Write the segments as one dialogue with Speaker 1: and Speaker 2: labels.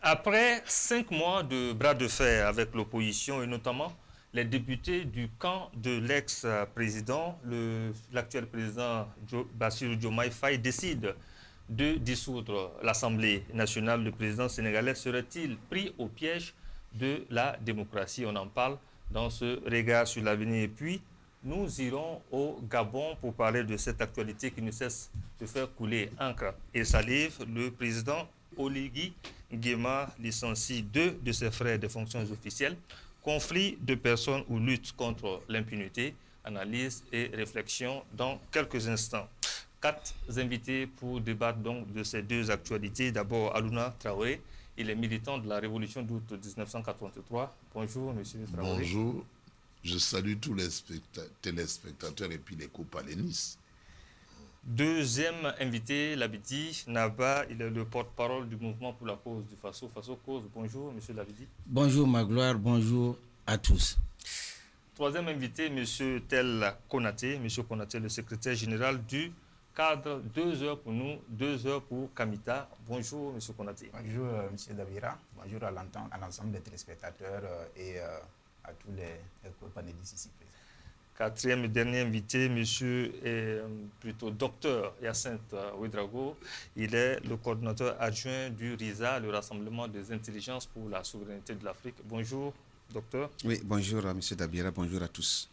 Speaker 1: Après 5 mois de bras de fer avec l'opposition et notamment les députés du camp de l'ex-président, l'actuel président Bassirou Diomaye Faye décide de dissoudre l'Assemblée nationale. Le président sénégalais serait-il pris au piège de la démocratie? On en parle dans ce regard sur l'avenir. Et puis, nous irons au Gabon pour parler de cette actualité qui ne cesse de faire couler encre et salive. Le président Oligui Nguema licencie 2 de ses frères de fonctions officielles. Conflit de personnes ou lutte contre l'impunité. Analyse et réflexion dans quelques instants. 4 invités pour débattre donc de ces 2 actualités. D'abord, Alouna Traoré, il est militant de la Révolution d'août 1983. Bonjour, monsieur Traoré.
Speaker 2: Bonjour. Je salue tous les téléspectateurs et puis les copalénistes.
Speaker 1: Deuxième invité, Labidi Naba, il est le porte-parole du mouvement pour la cause du Faso. Faso Cause, bonjour, monsieur Labidi.
Speaker 3: Bonjour Magloire, bonjour à tous.
Speaker 1: Troisième invité, monsieur Tel Konaté. Monsieur Konaté, le secrétaire général du cadre 2 heures pour nous, 2 heures pour Kamita. Bonjour, monsieur Konaté.
Speaker 4: Bonjour, monsieur Davira. Bonjour à l'ensemble des téléspectateurs et à tous les panélistes ici présents.
Speaker 1: Quatrième et dernier invité, monsieur plutôt docteur Hyacinthe Ouedraogo. Il est le coordinateur adjoint du RISA, le Rassemblement des intelligences pour la souveraineté de l'Afrique. Bonjour, docteur.
Speaker 3: Oui, bonjour, monsieur Dabira, bonjour à tous.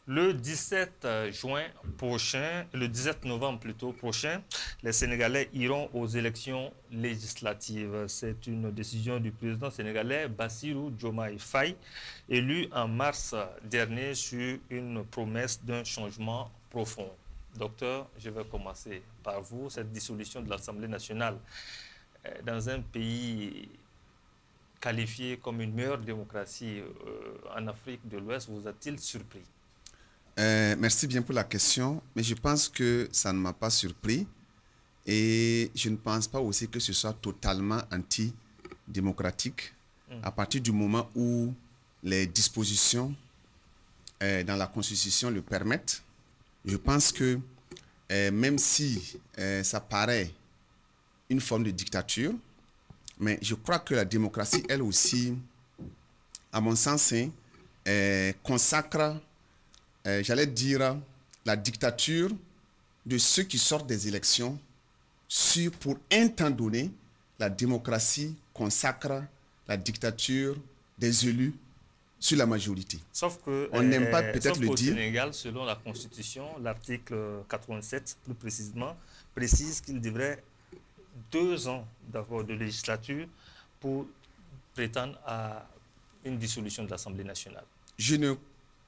Speaker 1: Le 17 juin prochain, le 17 novembre plutôt prochain, les Sénégalais iront aux élections législatives. C'est une décision du président sénégalais Bassirou Diomaye Faye, élu en mars dernier sur une promesse d'un changement profond. Docteur, je vais commencer par vous. Cette dissolution de l'Assemblée nationale dans un pays qualifié comme une meilleure démocratie en Afrique de l'Ouest vous a-t-il surpris?
Speaker 3: Merci bien pour la question, mais je pense que ça ne m'a pas surpris et je ne pense pas aussi que ce soit totalement antidémocratique à partir du moment où les dispositions dans la Constitution le permettent. Je pense que même si ça paraît une forme de dictature, mais je crois que la démocratie, elle aussi, à mon sens, consacre j'allais dire, la dictature de ceux qui sortent des élections pour un temps donné, la démocratie consacre la dictature des élus sur la majorité.
Speaker 1: Sauf que,
Speaker 3: on n'aime pas peut-être le dire.
Speaker 1: Au Sénégal, selon la Constitution, l'article 87, plus précisément, précise qu'il devrait 2 ans d'abord de législature pour prétendre à une dissolution de l'Assemblée nationale.
Speaker 3: Je ne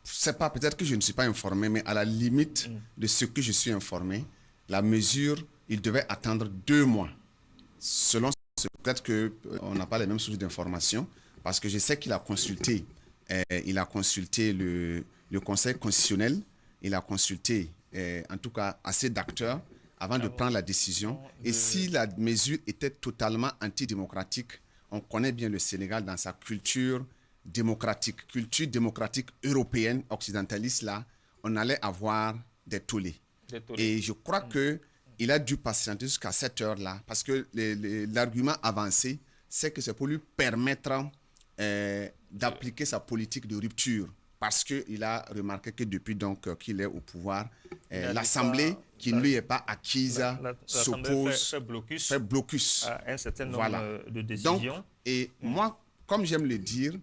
Speaker 3: sais pas, peut-être que je ne suis pas informé, mais à la limite de ce que je suis informé, la mesure, il devait attendre 2 mois. Selon ce, peut-être qu'on n'a pas les mêmes sources d'information, parce que je sais qu'il a consulté, le Conseil constitutionnel, il a consulté, en tout cas, assez d'acteurs avant de prendre la décision. Et si la mesure était totalement antidémocratique, on connaît bien le Sénégal dans sa culture démocratique européenne, occidentaliste, là, on allait avoir des tollés. Et je crois qu'il a dû patienter jusqu'à cette heure-là, parce que l'argument avancé, c'est que c'est pour lui permettre d'appliquer sa politique de rupture, parce qu'il a remarqué que depuis donc qu'il est au pouvoir, l'Assemblée, qui ne lui est pas acquise, s'oppose, fait blocus
Speaker 1: à un certain nombre de décisions.
Speaker 3: Donc, et moi, comme j'aime le dire,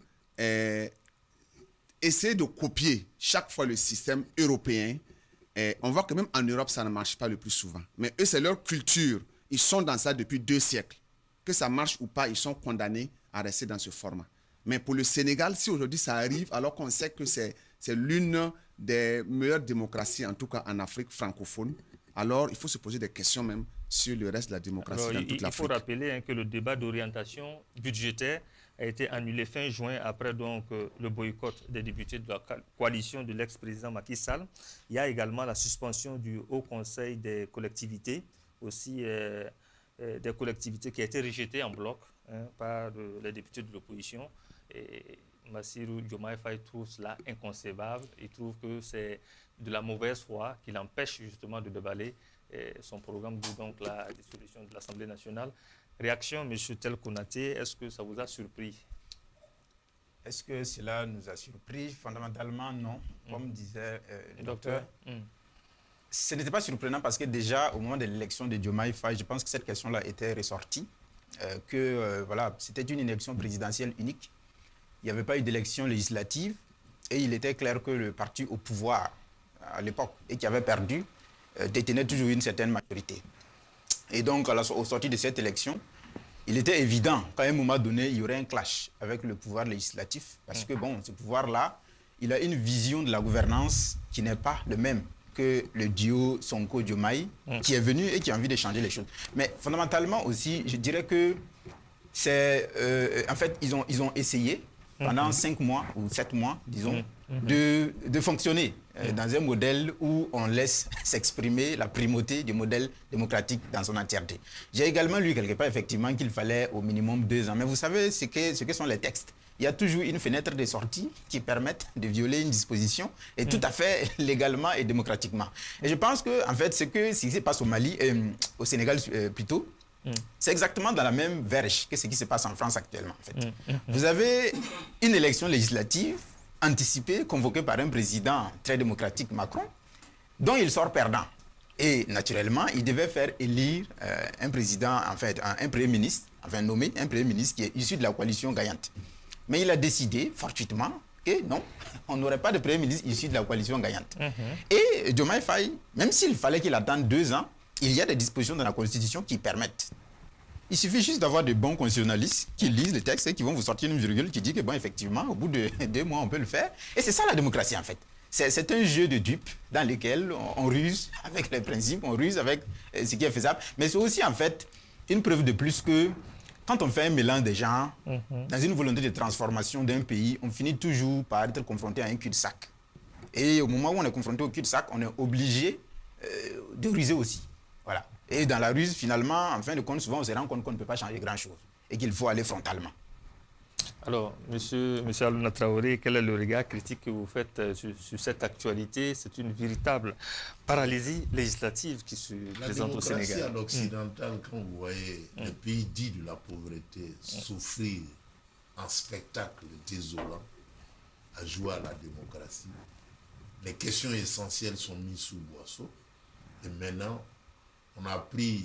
Speaker 3: essayer de copier chaque fois le système européen, on voit que même en Europe, ça ne marche pas le plus souvent. Mais eux, c'est leur culture. Ils sont dans ça depuis 2 siècles. Que ça marche ou pas, ils sont condamnés à rester dans ce format. Mais pour le Sénégal, si aujourd'hui ça arrive, alors qu'on sait que c'est l'une des meilleures démocraties, en tout cas en Afrique francophone, alors il faut se poser des questions même sur le reste de la démocratie dans toute l'Afrique.
Speaker 1: Il faut rappeler que le débat d'orientation budgétaire a été annulé fin juin après donc le boycott des députés de la coalition de l'ex-président Macky Sall. Il y a également la suspension du Haut Conseil des collectivités, aussi des collectivités qui a été rejetée en bloc par les députés de l'opposition. Et Bassirou Diomaye Faye trouve cela inconcevable. Il trouve que c'est de la mauvaise foi qui l'empêche justement de déballer son programme, donc la dissolution de l'Assemblée nationale. Réaction, M. Tel Konaté, est-ce que ça vous a surpris?
Speaker 4: Est-ce que cela nous a surpris? Fondamentalement, non. Comme disait le docteur, ce n'était pas surprenant parce que déjà, au moment de l'élection de Diomaye Faye, je pense que cette question-là était ressortie, voilà, c'était une élection présidentielle unique. Il n'y avait pas eu d'élection législative et il était clair que le parti au pouvoir à l'époque et qui avait perdu détenait toujours une certaine majorité. Et donc, au sorti de cette élection, il était évident qu'à un moment donné, il y aurait un clash avec le pouvoir législatif parce que, bon, ce pouvoir-là, il a une vision de la gouvernance qui n'est pas le même que le duo Sonko-Diomaye, qui est venu et qui a envie de changer les choses. Mais fondamentalement aussi, je dirais que c'est... en fait, ils ont essayé pendant 5 mois ou 7 mois, disons, de fonctionner dans un modèle où on laisse s'exprimer la primauté du modèle démocratique dans son entièreté. J'ai également lu quelque part, effectivement, qu'il fallait au minimum 2 ans. Mais vous savez ce que sont les textes. Il y a toujours une fenêtre de sortie qui permettent de violer une disposition, et tout à fait légalement et démocratiquement. Et je pense que, en fait, ce qui se passe au Mali, au Sénégal plutôt, c'est exactement dans la même verge que ce qui se passe en France actuellement. En fait. Vous avez une élection législative anticipée, convoquée par un président très démocratique, Macron, dont il sort perdant. Et naturellement, il devait faire élire un président, en fait, un premier ministre, enfin nommer un premier ministre qui est issu de la coalition gagnante. Mais il a décidé, fortuitement, que non, on n'aurait pas de premier ministre issu de la coalition gagnante. Et Diomaye Faye, même s'il fallait qu'il attende 2 ans, il y a des dispositions dans la Constitution qui permettent. Il suffit juste d'avoir de bons constitutionnalistes qui lisent les textes et qui vont vous sortir une virgule qui dit que, bon, effectivement, au bout de 2 mois, on peut le faire. Et c'est ça la démocratie, en fait. C'est un jeu de dupes dans lequel on ruse avec les principes, on ruse avec ce qui est faisable. Mais c'est aussi, en fait, une preuve de plus que quand on fait un mélange des gens, dans une volonté de transformation d'un pays, on finit toujours par être confronté à un cul-de-sac. Et au moment où on est confronté au cul-de-sac, on est obligé de ruser aussi. Voilà. Et dans la ruse, finalement, en fin de compte, souvent on se rend compte qu'on ne peut pas changer grand-chose et qu'il faut aller frontalement.
Speaker 1: Alors, monsieur Alouna Traoré, quel est le regard critique que vous faites sur cette actualité? C'est une véritable paralysie législative qui se présente au Sénégal.
Speaker 2: La démocratie à l'occidental, quand vous voyez le pays dit de la pauvreté souffrir en spectacle désolant à jouer à la démocratie, les questions essentielles sont mises sous boisseau. Et maintenant, on a appris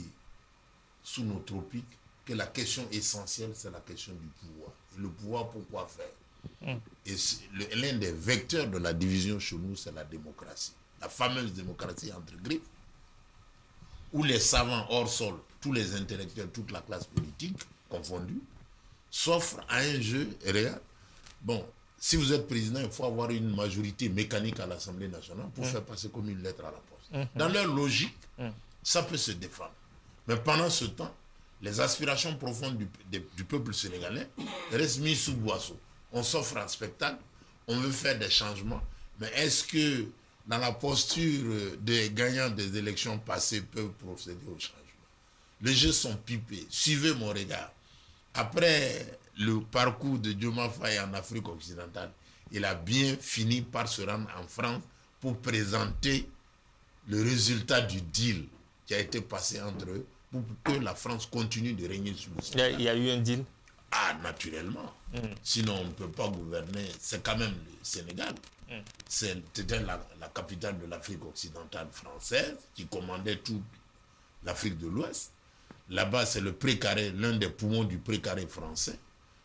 Speaker 2: sous nos tropiques que la question essentielle, c'est la question du pouvoir. Et le pouvoir, pourquoi faire? Et l'un des vecteurs de la division chez nous, c'est la démocratie. La fameuse démocratie entre griffes, où les savants hors sol, tous les intellectuels, toute la classe politique confondue, s'offrent à un jeu réel. Bon, si vous êtes président, il faut avoir une majorité mécanique à l'Assemblée nationale pour faire passer comme une lettre à la poste. Dans leur logique, ça peut se défendre. Mais pendant ce temps, les aspirations profondes du peuple sénégalais restent mises sous boisseau. On s'offre un spectacle, on veut faire des changements, mais est-ce que dans la posture des gagnants des élections passées peuvent procéder au changement? Les jeux sont pipés. Suivez mon regard. Après le parcours de Diomaye Faye en Afrique occidentale, il a bien fini par se rendre en France pour présenter le résultat du deal qui a été passé entre eux pour que la France continue de régner sur le Sénégal.
Speaker 1: Il y a eu un deal?
Speaker 2: Ah, naturellement. Sinon, on ne peut pas gouverner. C'est quand même le Sénégal. C'était la capitale de l'Afrique occidentale française qui commandait toute l'Afrique de l'Ouest. Là-bas, c'est le précaré, l'un des poumons du précaré français.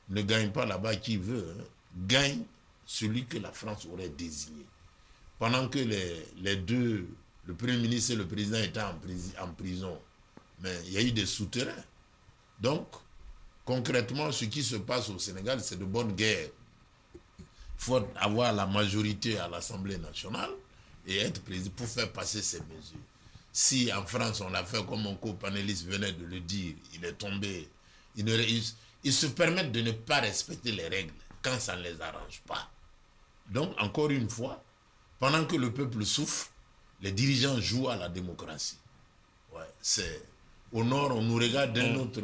Speaker 2: Ne gagne pas là-bas qui veut. Gagne celui que la France aurait désigné. Pendant que les deux, le Premier ministre et le président étaient en prison, mais il y a eu des souterrains. Donc, concrètement, ce qui se passe au Sénégal, c'est de bonne guerre. Il faut avoir la majorité à l'Assemblée nationale et être président pour faire passer ces mesures. Si en France, on l'a fait comme mon co-panéliste venait de le dire, il est tombé, ils se permettent de ne pas respecter les règles quand ça ne les arrange pas. Donc, encore une fois, pendant que le peuple souffre, les dirigeants jouent à la démocratie. Ouais, c'est... Au nord, on nous regarde d'un autre...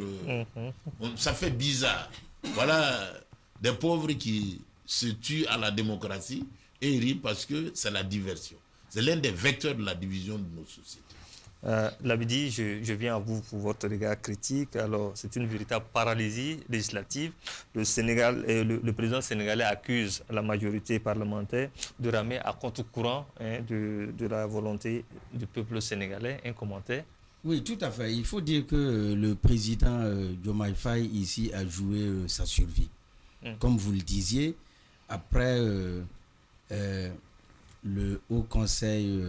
Speaker 2: ça fait bizarre. Voilà des pauvres qui se tuent à la démocratie et rient parce que c'est la diversion. C'est l'un des vecteurs de la division de nos sociétés.
Speaker 1: Labidi, je viens à vous pour votre regard critique. Alors, c'est une véritable paralysie législative. Le Sénégal, le président sénégalais accuse la majorité parlementaire de ramer à contre-courant de la volonté du peuple sénégalais. Un commentaire?
Speaker 5: Oui, tout à fait. Il faut dire que le président Diomaye Faye ici a joué sa survie. Comme vous le disiez, après le Haut Conseil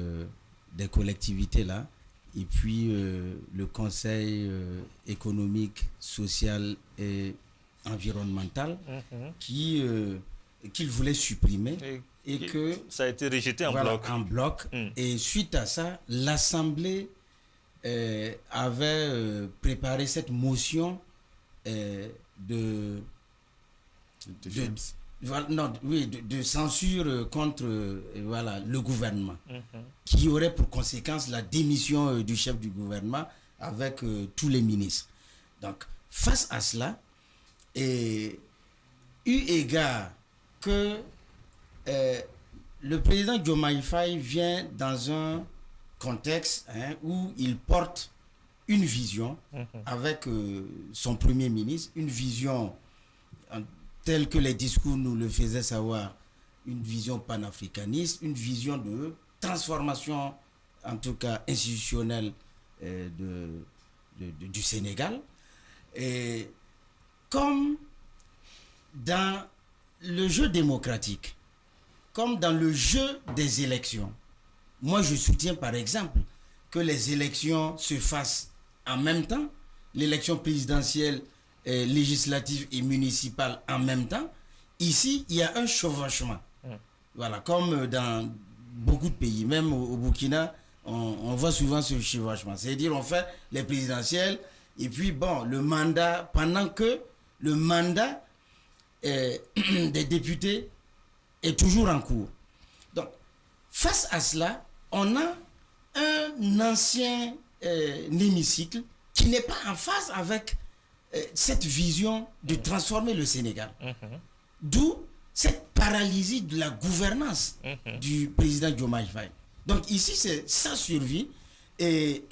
Speaker 5: des collectivités là, et puis le Conseil économique, social et environnemental qu'il voulait supprimer et que
Speaker 1: ça a été rejeté en
Speaker 5: bloc. Et suite à ça, l'Assemblée avait préparé cette motion de censure contre le gouvernement, qui aurait pour conséquence la démission du chef du gouvernement avec tous les ministres. Donc, face à cela, et eu égard que le président Diomaye Faye vient dans un contexte où il porte une vision avec son premier ministre, une vision telle que les discours nous le faisaient savoir, une vision panafricaniste, une vision de transformation, en tout cas institutionnelle, du Sénégal. Et comme dans le jeu démocratique, comme dans le jeu des élections, moi je soutiens par exemple que les élections se fassent en même temps, l'élection présidentielle, législative et municipale en même temps. Ici, il y a un chevauchement. Voilà, comme dans beaucoup de pays, même au Burkina, on voit souvent ce chevauchement. C'est-à-dire on fait les présidentielles et puis bon, le mandat, pendant que le mandat des députés est toujours en cours. Donc, face à cela, on a un ancien hémicycle qui n'est pas en phase avec cette vision de transformer le Sénégal. D'où cette paralysie de la gouvernance du président Diomaye Faye. Donc ici, c'est sa survie et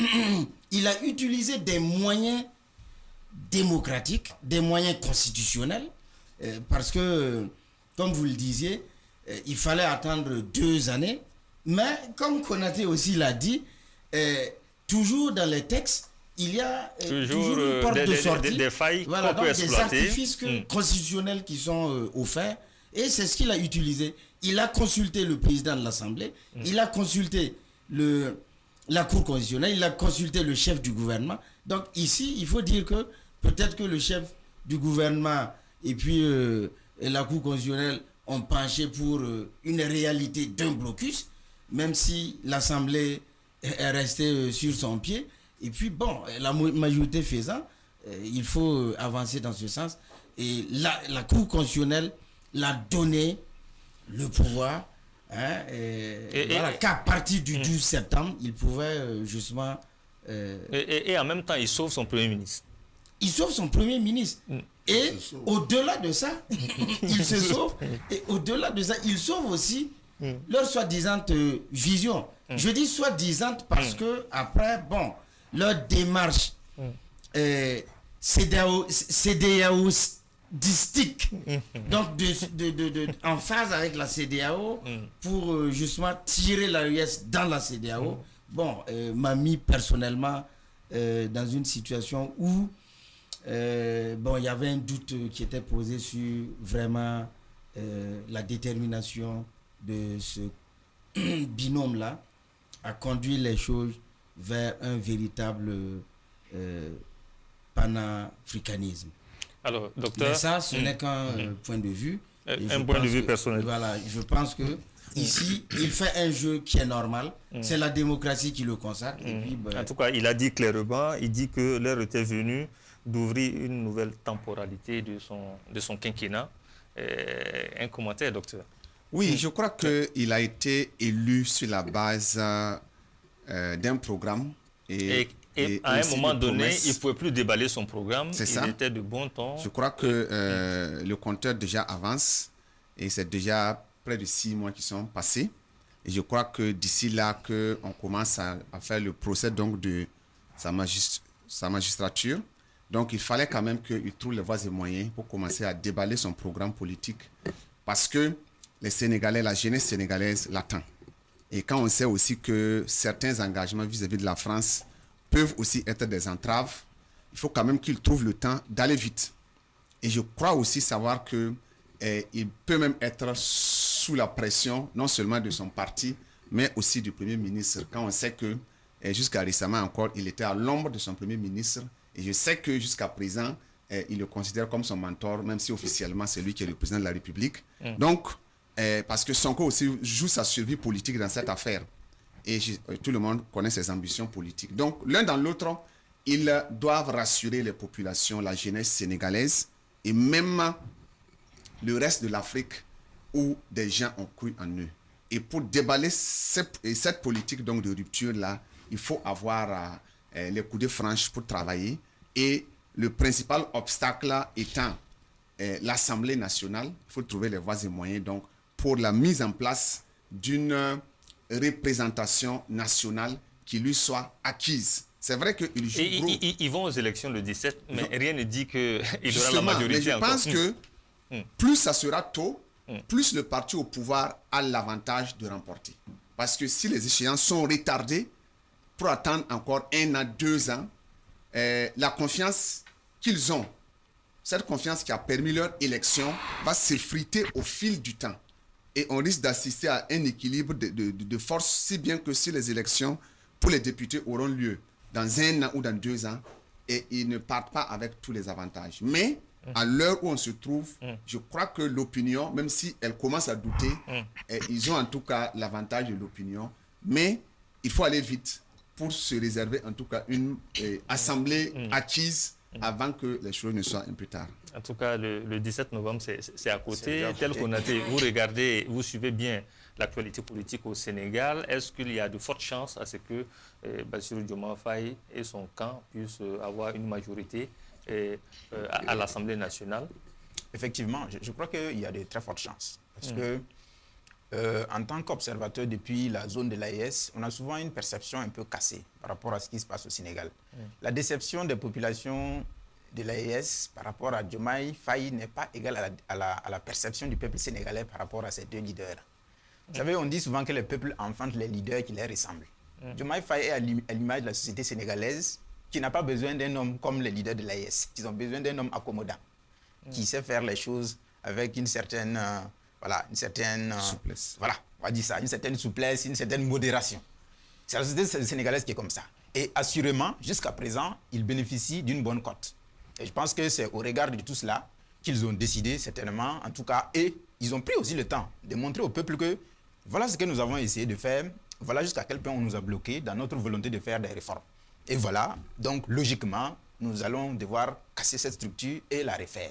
Speaker 5: il a utilisé des moyens démocratiques, des moyens constitutionnels, parce que, comme vous le disiez, il fallait attendre 2 années, mais comme Konaté aussi l'a dit, toujours dans les textes, il y a toujours une porte de sortie,
Speaker 1: des failles
Speaker 5: voilà,
Speaker 1: qu'on peut
Speaker 5: des
Speaker 1: exploiter.
Speaker 5: artifices constitutionnels qui sont offerts, et c'est ce qu'il a utilisé. Il a consulté le président de l'Assemblée, il a consulté la Cour constitutionnelle, il a consulté le chef du gouvernement. Donc ici, il faut dire que peut-être que le chef du gouvernement et puis la Cour constitutionnelle ont penché pour une réalité d'un blocus, même si l'Assemblée est restée sur son pied. Et puis, bon, la majorité faisant, il faut avancer dans ce sens. Et la Cour constitutionnelle l'a donné le pouvoir, voilà, qu'à partir du 12 septembre, il pouvait justement...
Speaker 1: Et en même temps, il sauve son Premier ministre.
Speaker 5: Il sauve son Premier ministre. Et au-delà de ça, il se sauve. Et au-delà de ça, il sauve aussi leur soi-disant vision. Je dis soi-disant parce que après, bon, leur démarche CEDEAO-distique, donc en phase avec la CEDEAO pour justement tirer la US dans la CEDEAO, bon, m'a mis personnellement dans une situation où bon, il y avait un doute qui était posé sur vraiment la détermination de ce binôme-là à conduire les choses vers un véritable panafricanisme.
Speaker 1: Alors, docteur...
Speaker 5: Mais ça, ce n'est qu'un point de vue.
Speaker 1: Un point de vue personnel.
Speaker 5: Voilà, je pense que ici, il fait un jeu qui est normal. C'est la démocratie qui le consacre. Et puis, ben...
Speaker 1: En tout cas, il a dit clairement, il dit que l'heure était venue d'ouvrir une nouvelle temporalité de son quinquennat. Un commentaire, docteur?
Speaker 3: Oui, je crois qu'il a été élu sur la base d'un programme. Et
Speaker 1: à un moment donné, il ne pouvait plus déballer son programme.
Speaker 3: Il
Speaker 1: était de bon ton.
Speaker 3: Je crois que le compteur déjà avance et c'est déjà près de 6 mois qui sont passés. Et je crois que d'ici là, qu'on commence à faire le procès donc, de sa magistrature. Donc, il fallait quand même qu'il trouve les voies et moyens pour commencer à déballer son programme politique. Parce que les Sénégalais, la jeunesse sénégalaise l'attend. Et quand on sait aussi que certains engagements vis-à-vis de la France peuvent aussi être des entraves, il faut quand même qu'il trouve le temps d'aller vite. Et je crois aussi savoir qu'il peut même être sous la pression, non seulement de son parti, mais aussi du Premier ministre. Quand on sait que jusqu'à récemment encore, il était à l'ombre de son Premier ministre. Et je sais que jusqu'à présent, il le considère comme son mentor, même si officiellement c'est lui qui est le président de la République. Donc, parce que Sonko aussi joue sa survie politique dans cette affaire. Et tout le monde connaît ses ambitions politiques. Donc, l'un dans l'autre, ils doivent rassurer les populations, la jeunesse sénégalaise et même le reste de l'Afrique où des gens ont cru en eux. Et pour déballer cette politique donc, de rupture-là, il faut avoir les coups de franche pour travailler. Et le principal obstacle étant l'Assemblée nationale, il faut trouver les voies et moyens donc, pour la mise en place d'une représentation nationale qui lui soit acquise. C'est vrai qu'il joue gros.
Speaker 1: Ils vont aux élections le 17, mais rien ne dit qu'il aura la majorité.
Speaker 3: Mais je pense que plus ça sera tôt, plus le parti au pouvoir a l'avantage de remporter. Parce que si les échéances sont retardées pour attendre encore 1 à 2 ans, la confiance qu'ils ont, cette confiance qui a permis leur élection, va s'effriter au fil du temps. Et on risque d'assister à un équilibre de force, si bien que si les élections pour les députés auront lieu dans 1 an ou dans 2 ans, et ils ne partent pas avec tous les avantages. Mais à l'heure où on se trouve, je crois que l'opinion, même si elle commence à douter, ils ont en tout cas l'avantage de l'opinion. Mais il faut aller vite pour se réserver en tout cas une assemblée acquise avant que les choses ne soient un peu tard.
Speaker 1: En tout cas, le 17 novembre, c'est à côté. Tel qu'on a été, vous regardez, vous suivez bien l'actualité politique au Sénégal. Est-ce qu'il y a de fortes chances à ce que Bassirou Diomaye Faye et son camp puissent avoir une majorité à l'Assemblée nationale?
Speaker 4: Effectivement, je crois qu'il y a de très fortes chances. Parce que, en tant qu'observateur depuis la zone de l'AES, on a souvent une perception un peu cassée par rapport à ce qui se passe au Sénégal. La déception des populations de l'AES par rapport à Diomaye Faye n'est pas égale à la perception du peuple sénégalais par rapport à ces deux leaders. Vous savez, on dit souvent que le peuple enfante les leaders qui les ressemblent. Diomaye Faye est à l'image de la société sénégalaise qui n'a pas besoin d'un homme comme les leaders de l'AES. Ils ont besoin d'un homme accommodant qui sait faire les choses avec une certaine,
Speaker 3: souplesse.
Speaker 4: Voilà, on va dire ça, une certaine souplesse, une certaine modération. C'est la société sénégalaise qui est comme ça. Et assurément, jusqu'à présent, ils bénéficient d'une bonne cote. Et je pense que c'est au regard de tout cela qu'ils ont décidé, certainement, en tout cas, et ils ont pris aussi le temps de montrer au peuple que voilà ce que nous avons essayé de faire, voilà jusqu'à quel point on nous a bloqués dans notre volonté de faire des réformes. Et voilà, donc logiquement, nous allons devoir casser cette structure et la refaire.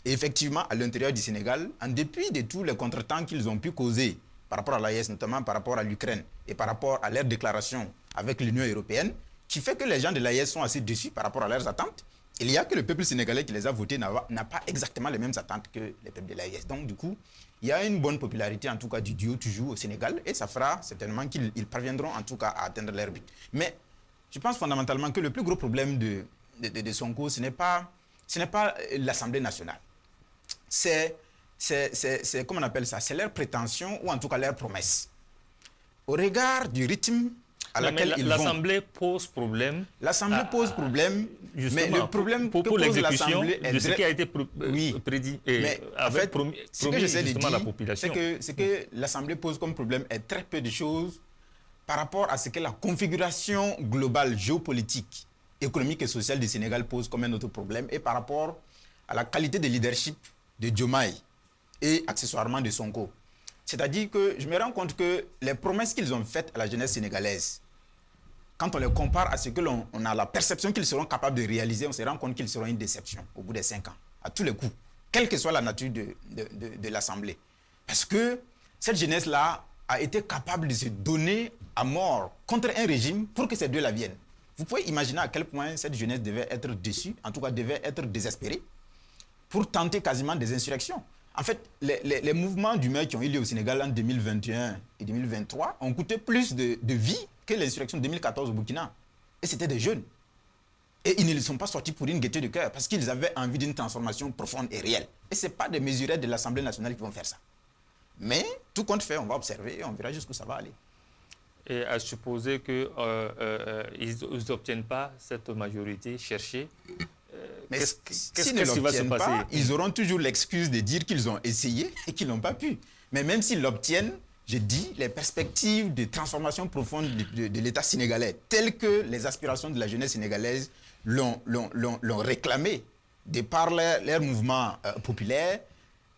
Speaker 4: Et effectivement, à l'intérieur du Sénégal, en dépit de tous les contretemps qu'ils ont pu causer par rapport à l'AES, notamment par rapport à l'Ukraine et par rapport à leur déclaration avec l'Union européenne, qui fait que les gens de l'AES sont assez déçus par rapport à leurs attentes, il y a que le peuple sénégalais qui les a votés n'a pas exactement les mêmes attentes que les peuples de l'AES. Donc du coup, il y a une bonne popularité en tout cas du duo toujours au Sénégal et ça fera certainement qu'ils parviendront en tout cas à atteindre leur but. Mais je pense fondamentalement que le plus gros problème de Sonko, ce n'est pas l'Assemblée nationale. C'est comment on appelle ça, c'est leur prétention ou en tout cas leur promesse. Au regard du rythme à laquelle ils vont.
Speaker 1: L'Assemblée pose problème.
Speaker 4: L'Assemblée pose problème, mais le problème
Speaker 1: pour l'exécution de ce qui a été prédit
Speaker 4: mais en fait, ce que j'essaie de dire,
Speaker 1: la population.
Speaker 4: C'est que l'Assemblée pose comme problème est très peu de choses par rapport à ce que la configuration globale géopolitique, économique et sociale du Sénégal pose comme un autre problème et par rapport à la qualité de leadership de Diomaye et accessoirement de Sonko. C'est-à-dire que je me rends compte que les promesses qu'ils ont faites à la jeunesse sénégalaise, quand on les compare à ce que l'on a la perception qu'ils seront capables de réaliser, on se rend compte qu'ils seront une déception au bout des 5 ans, à tous les coups, quelle que soit la nature de l'Assemblée. Parce que cette jeunesse-là a été capable de se donner à mort contre un régime pour que ces deux-là viennent. Vous pouvez imaginer à quel point cette jeunesse devait être déçue, en tout cas devait être désespérée, pour tenter quasiment des insurrections. En fait, les mouvements d'humeur qui ont eu lieu au Sénégal en 2021 et 2023 ont coûté plus de vies que l'insurrection de 2014 au Burkina. Et c'était des jeunes. Et ils ne sont pas sortis pour une gaieté de cœur parce qu'ils avaient envie d'une transformation profonde et réelle. Et ce n'est pas des mesurettes de l'Assemblée nationale qui vont faire ça. Mais tout compte fait, on va observer et on verra jusqu'où ça va aller.
Speaker 1: Et à supposer qu'ils n'obtiennent pas cette majorité cherchée,
Speaker 4: mais
Speaker 1: qu'est-ce qui va se passer?
Speaker 4: Ils auront toujours l'excuse de dire qu'ils ont essayé et qu'ils n'ont pas pu. Mais même s'ils l'obtiennent, je dis, les perspectives de transformation profonde de l'État sénégalais, telles que les aspirations de la jeunesse sénégalaise l'ont réclamé, de par leur mouvement populaire,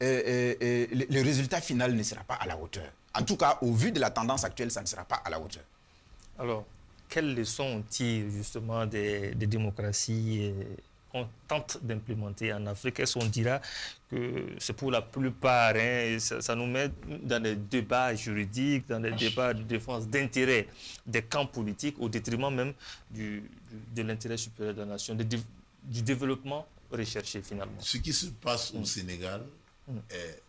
Speaker 4: le résultat final ne sera pas à la hauteur. En tout cas, au vu de la tendance actuelle, ça ne sera pas à la hauteur.
Speaker 1: Alors, quelles leçons on tire justement des démocraties qu'on tente d'implémenter en Afrique? Est-ce qu'on dira que c'est pour la plupart, ça nous met dans des débats juridiques, dans des débats de défense d'intérêts des camps politiques, au détriment même de l'intérêt supérieur de la nation, du développement recherché finalement?
Speaker 2: Ce qui se passe au Sénégal est,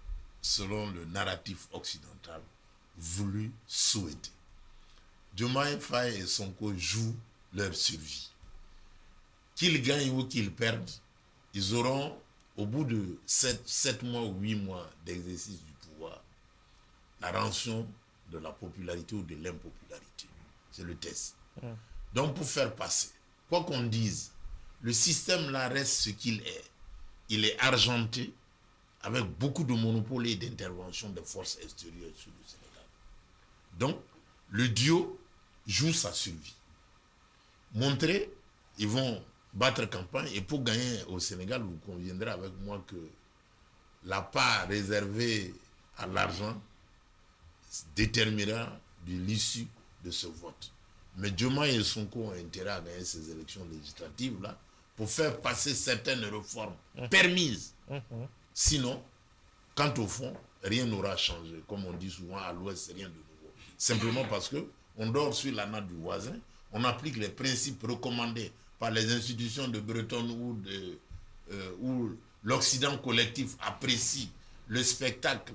Speaker 2: selon le narratif occidental, voulu, souhaité. Diomaye Faye et Sonko jouent leur survie. Qu'ils gagnent ou qu'ils perdent, ils auront, au bout de 7 mois ou 8 mois d'exercice du pouvoir, la rançon de la popularité ou de l'impopularité. C'est le test. Donc pour faire passer, quoi qu'on dise, le système là reste ce qu'il est. Il est argenté, avec beaucoup de monopoles et d'intervention des forces extérieures sur le Sénégal. Donc, le duo joue sa survie. Montrer, ils vont battre campagne, et pour gagner au Sénégal, vous conviendrez avec moi que la part réservée à l'argent déterminera de l'issue de ce vote. Mais Diomaye et Sonko ont intérêt à gagner ces élections législatives-là pour faire passer certaines réformes permises. Sinon, quant au fond, rien n'aura changé. Comme on dit souvent, à l'Ouest, rien de nouveau. Simplement parce qu'on dort sur la natte du voisin, on applique les principes recommandés par les institutions de Bretton où l'Occident collectif apprécie le spectacle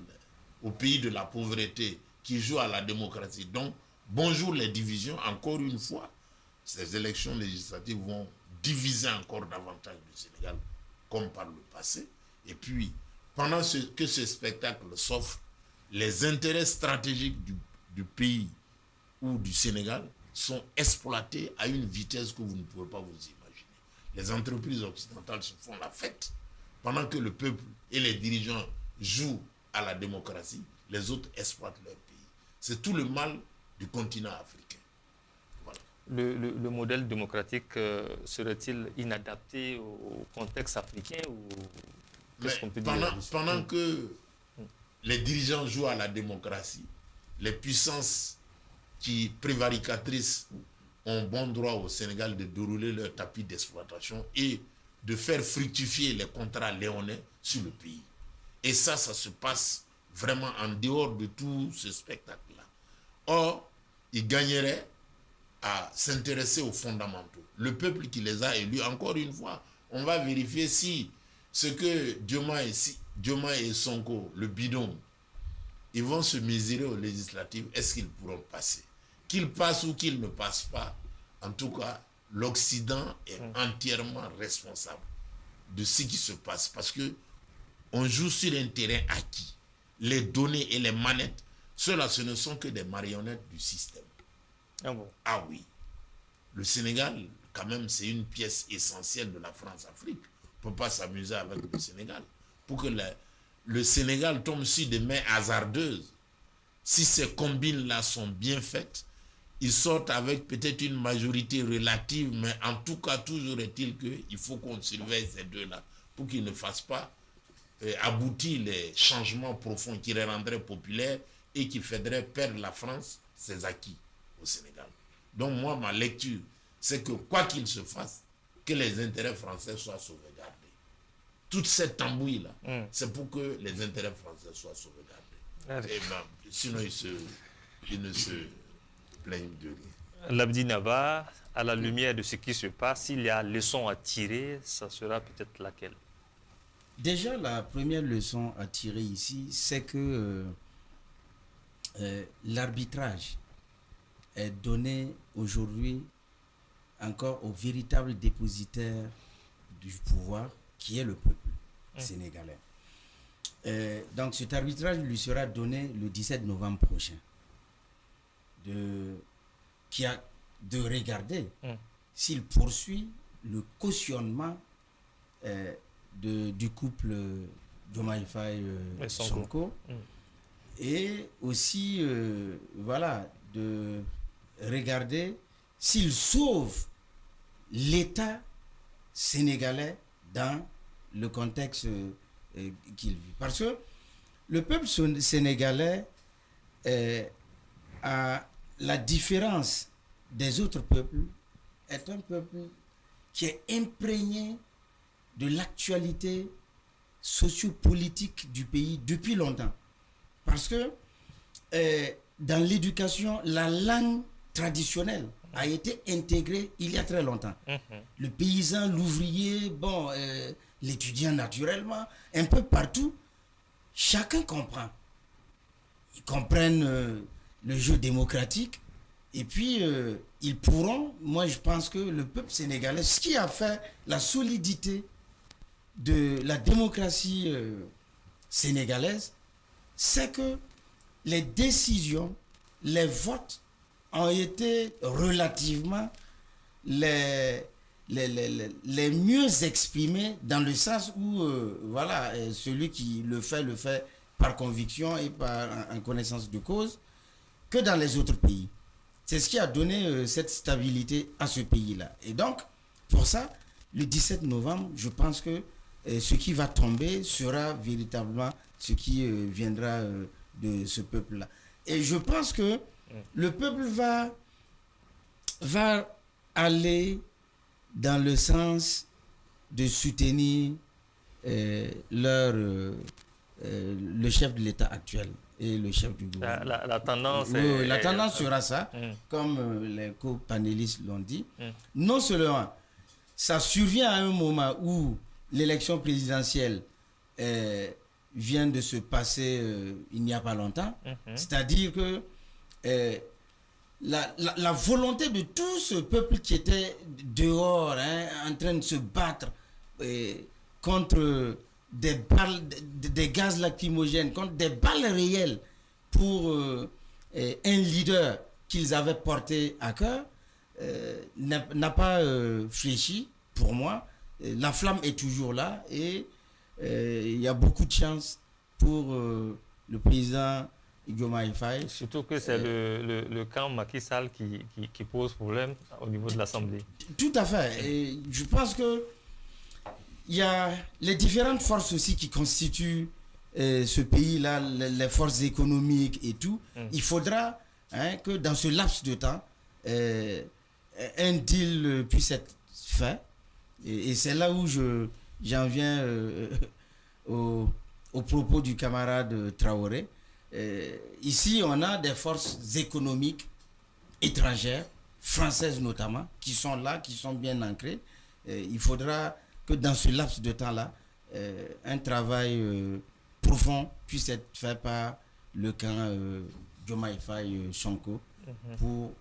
Speaker 2: au pays de la pauvreté qui joue à la démocratie. Donc, bonjour les divisions. Encore une fois, ces élections législatives vont diviser encore davantage le Sénégal, comme par le passé. Et puis, pendant que ce spectacle s'offre, les intérêts stratégiques du pays ou du Sénégal sont exploités à une vitesse que vous ne pouvez pas vous imaginer. Les entreprises occidentales se font la fête. Pendant que le peuple et les dirigeants jouent à la démocratie, les autres exploitent leur pays. C'est tout le mal du continent africain. Voilà.
Speaker 1: Le modèle démocratique serait-il inadapté au contexte africain ou qu'est-ce qu'on peut dire?
Speaker 2: Pendant que les dirigeants jouent à la démocratie, les puissances qui prévaricatrices ont bon droit au Sénégal de dérouler leur tapis d'exploitation et de faire fructifier les contrats léonais sur le pays. Et ça se passe vraiment en dehors de tout ce spectacle-là. Or, ils gagneraient à s'intéresser aux fondamentaux. Le peuple qui les a élus, encore une fois, on va vérifier si ce que Diomaye et Sonko, le bidon, ils vont se mesurer aux législatives, est-ce qu'ils pourront passer? Qu'ils passent ou qu'ils ne passent pas, en tout cas, l'Occident est entièrement responsable de ce qui se passe. Parce que on joue sur un terrain acquis. Les données et les manettes, ceux-là, ce ne sont que des marionnettes du système.
Speaker 1: Ah bon?
Speaker 2: Ah oui. Le Sénégal, quand même, c'est une pièce essentielle de la France-Afrique. On ne peut pas s'amuser avec le Sénégal. Pour que le Sénégal tombe sur des mains hasardeuses, si ces combines-là sont bien faites, ils sortent avec peut-être une majorité relative, mais en tout cas, toujours est-il qu'il faut qu'on surveille ces deux-là pour qu'ils ne fassent pas aboutir les changements profonds qui les rendraient populaires et qui feraient perdre la France ses acquis au Sénégal. Donc moi, ma lecture, c'est que quoi qu'il se fasse, que les intérêts français soient sauvegardés. Toute cette tambouille-là, c'est pour que les intérêts français soient sauvegardés. Et ben, sinon, ils ne se plaignent de rien.
Speaker 1: Labdi Naba, à la lumière de ce qui se passe, s'il y a leçon à tirer, ça sera peut-être laquelle?
Speaker 5: Déjà, la première leçon à tirer ici, c'est que l'arbitrage est donné aujourd'hui encore au véritable dépositaire du pouvoir, qui est le peuple sénégalais. Donc cet arbitrage lui sera donné le 17 novembre prochain. Qui a de regarder s'il poursuit le cautionnement du couple Diomaye Faye Sonko, et aussi voilà, de regarder s'il sauve l'État sénégalais dans le contexte qu'il vit. Parce que le peuple sénégalais, à la différence des autres peuples, est un peuple qui est imprégné de l'actualité sociopolitique du pays depuis longtemps. Parce que dans l'éducation, la langue traditionnelle a été intégrée il y a très longtemps. Le paysan, l'ouvrier, bon, l'étudiant naturellement, un peu partout, chacun comprend. Ils comprennent le jeu démocratique, et puis ils pourront, moi je pense que le peuple sénégalais, ce qui a fait la solidité de la démocratie sénégalaise, c'est que les décisions, les votes ont été relativement les mieux exprimés, dans le sens où voilà, celui qui le fait par conviction et par en connaissance de cause, que dans les autres pays. C'est ce qui a donné cette stabilité à ce pays-là. Et donc, pour ça, le 17 novembre, je pense que ce qui va tomber sera véritablement ce qui viendra de ce peuple-là. Et je pense que le peuple va aller dans le sens de soutenir le chef de l'État actuel et le chef du gouvernement.
Speaker 1: La tendance,
Speaker 5: la tendance sera ça, comme les co-panélistes l'ont dit. Non seulement ça survient à un moment où l'élection présidentielle vient de se passer il n'y a pas longtemps, c'est-à-dire que la volonté de tout ce peuple qui était dehors, en train de se battre contre des gaz lacrymogènes, contre des balles réelles pour un leader qu'ils avaient porté à cœur, n'a pas fléchi pour moi. La flamme est toujours là, et il y a beaucoup de chance pour le président Diomaye Faye.
Speaker 1: Surtout que c'est le camp Macky Sall qui pose problème au niveau de l'Assemblée.
Speaker 5: Tout à fait. Et je pense que il y a les différentes forces aussi qui constituent ce pays-là, les forces économiques et tout. Il faudra que dans ce laps de temps, un deal puisse être fait. Et c'est là où j'en viens au propos du camarade Traoré. Ici, on a des forces économiques étrangères, françaises notamment, qui sont là, qui sont bien ancrées. Il faudra que dans ce laps de temps-là, un travail profond puisse être fait par le camp Diomaye Faye Sonko pour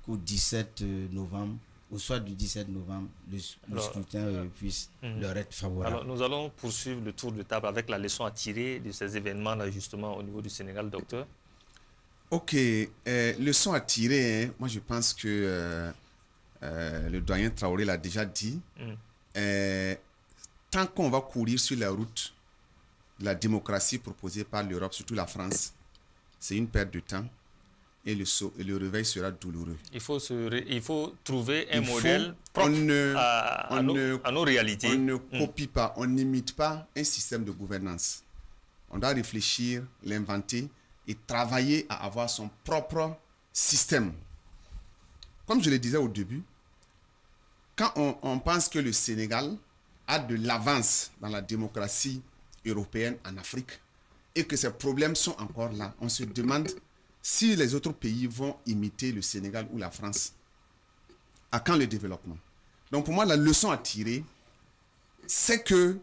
Speaker 5: qu'au 17 novembre, au soir du 17 novembre, le scrutin puisse leur être favorable.
Speaker 1: Alors, nous allons poursuivre le tour de table avec la leçon à tirer de ces événements-là, justement, au niveau du Sénégal, docteur.
Speaker 3: Ok, leçon à tirer, moi je pense que le doyen Traoré l'a déjà dit. Tant qu'on va courir sur la route de la démocratie proposée par l'Europe, surtout la France, c'est une perte de temps, et le réveil sera douloureux.
Speaker 1: Il faut trouver un modèle propre à nos réalités.
Speaker 3: On ne copie pas, on n'imite pas un système de gouvernance. On doit réfléchir, l'inventer et travailler à avoir son propre système. Comme je le disais au début, quand on pense que le Sénégal a de l'avance dans la démocratie européenne en Afrique et que ces problèmes sont encore là, on se demande si les autres pays vont imiter le Sénégal ou la France. À quand le développement? Donc pour moi, la leçon à tirer, c'est que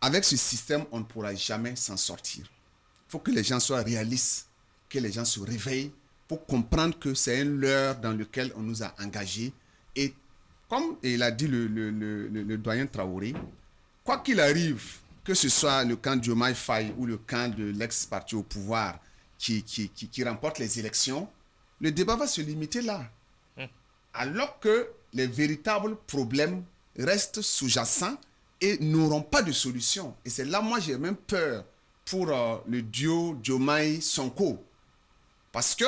Speaker 3: avec ce système, on ne pourra jamais s'en sortir. Il faut que les gens soient réalistes, que les gens se réveillent pour comprendre que c'est un leurre dans lequel on nous a engagés. Et comme il a dit le doyen Traoré, quoi qu'il arrive, que ce soit le camp de Diomaye Faye ou le camp de l'ex-parti au pouvoir qui remporte les élections, le débat va se limiter là. Alors que les véritables problèmes restent sous-jacents et n'auront pas de solution. Et c'est là, moi, j'ai même peur pour le duo Diomaye-Sonko. Parce que,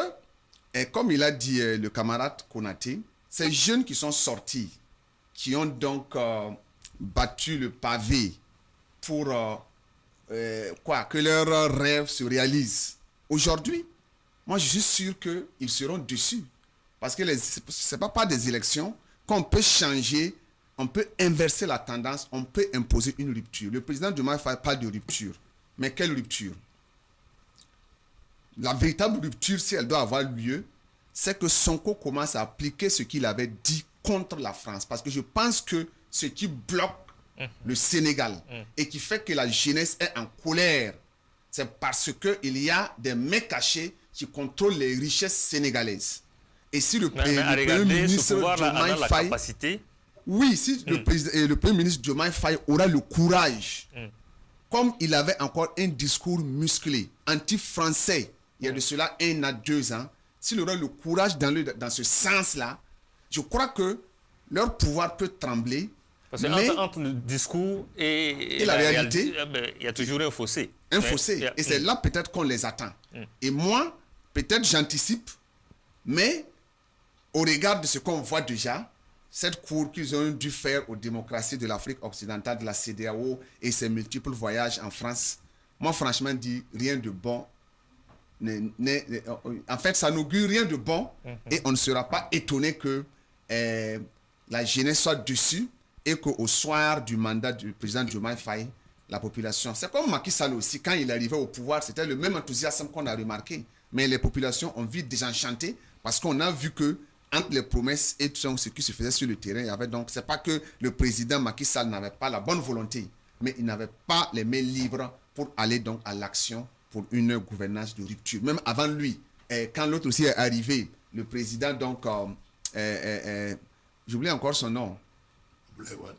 Speaker 3: comme il a dit le camarade Konaté, ces jeunes qui sont sortis, qui ont donc battu le pavé pour que leurs rêves se réalisent. Aujourd'hui, moi, je suis sûr qu'ils seront dessus. Parce que ce n'est pas par des élections qu'on peut changer, on peut inverser la tendance, on peut imposer une rupture. Le président Diomaye Faye parle de rupture. Mais quelle rupture? La véritable rupture, si elle doit avoir lieu, c'est que Sonko commence à appliquer ce qu'il avait dit contre la France. Parce que je pense que ce qui bloque le Sénégal et qui fait que la jeunesse est en colère, c'est parce qu'il y a des mains cachées qui contrôlent les richesses sénégalaises. Et si le Premier ministre Diomaye Faye, oui, si le Premier ministre Diomaye Faye aura le courage, comme il avait encore un discours musclé, anti-français, il y a de cela 1 à 2 ans, s'il aura le courage dans ce sens-là, je crois que leur pouvoir peut trembler.
Speaker 1: Parce que entre le discours et la réalité, il y a toujours un fossé.
Speaker 3: Un fossé. Et c'est là peut-être qu'on les attend. Et moi, peut-être j'anticipe, mais au regard de ce qu'on voit déjà, cette cour qu'ils ont dû faire aux démocraties de l'Afrique occidentale, de la CEDEAO et ses multiples voyages en France, moi franchement dit rien de bon. En fait, ça n'augure rien de bon et on ne sera pas étonné que la jeunesse soit dessus et qu'au soir du mandat du président Diomaye Faye, la population, c'est comme Macky Sall aussi, quand il arrivait au pouvoir, c'était le même enthousiasme qu'on a remarqué. Mais les populations ont vite désenchanté parce qu'on a vu que entre les promesses et tout ce qui se faisait sur le terrain, il y avait donc, c'est pas que le président Macky Sall n'avait pas la bonne volonté, mais il n'avait pas les mains libres pour aller donc à l'action pour une gouvernance de rupture. Même avant lui, quand l'autre aussi est arrivé, le président donc, j'oublie encore son nom,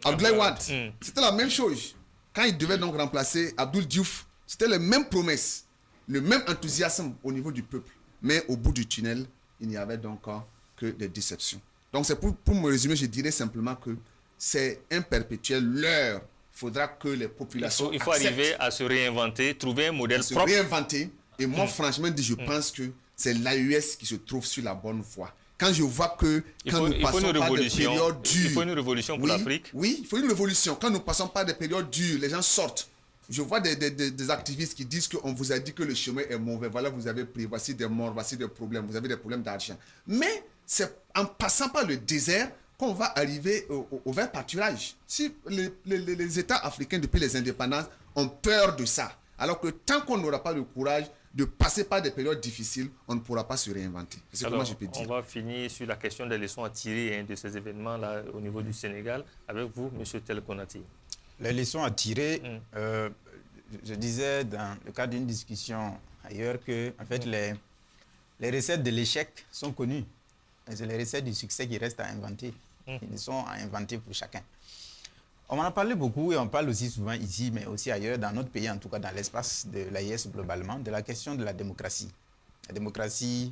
Speaker 3: Abdoulaye Wade. C'était la même chose. Quand il devait donc remplacer Abdoul Diouf, c'était les mêmes promesses, le même enthousiasme au niveau du peuple. Mais au bout du tunnel, il n'y avait donc que des déceptions. Donc c'est pour me résumer, je dirais simplement que c'est un perpétuel leurre. Il faudra que les populations
Speaker 1: il faut arriver à se réinventer, trouver un modèle propre.
Speaker 3: Se réinventer. Et moi, franchement, je pense que c'est l'AES qui se trouve sur la bonne voie. Quand je vois que quand nous passons par des périodes dures...
Speaker 1: Il faut une révolution pour l'Afrique.
Speaker 3: Oui, il faut une révolution. Quand nous passons par des périodes dures, les gens sortent. Je vois des activistes qui disent qu'on vous a dit que le chemin est mauvais. Voilà, vous avez pris, voici des morts, voici des problèmes, vous avez des problèmes d'argent. Mais c'est en passant par le désert qu'on va arriver au vert pâturage. Si les États africains, depuis les indépendances, ont peur de ça, alors que tant qu'on n'aura pas le courage de passer par des périodes difficiles, on ne pourra pas se réinventer. C'est comment je peux dire.
Speaker 1: On va finir sur la question des leçons à tirer de ces événements-là au niveau du Sénégal. Avec vous, M. Tel Konati.
Speaker 4: Les leçons à tirer, je disais dans le cadre d'une discussion ailleurs que en fait, les recettes de l'échec sont connues. C'est les recettes du succès qui restent à inventer. Ils sont à inventer pour chacun. On en a parlé beaucoup et on parle aussi souvent ici, mais aussi ailleurs, dans notre pays, en tout cas dans l'espace de l'AES globalement, de la question de la démocratie. La démocratie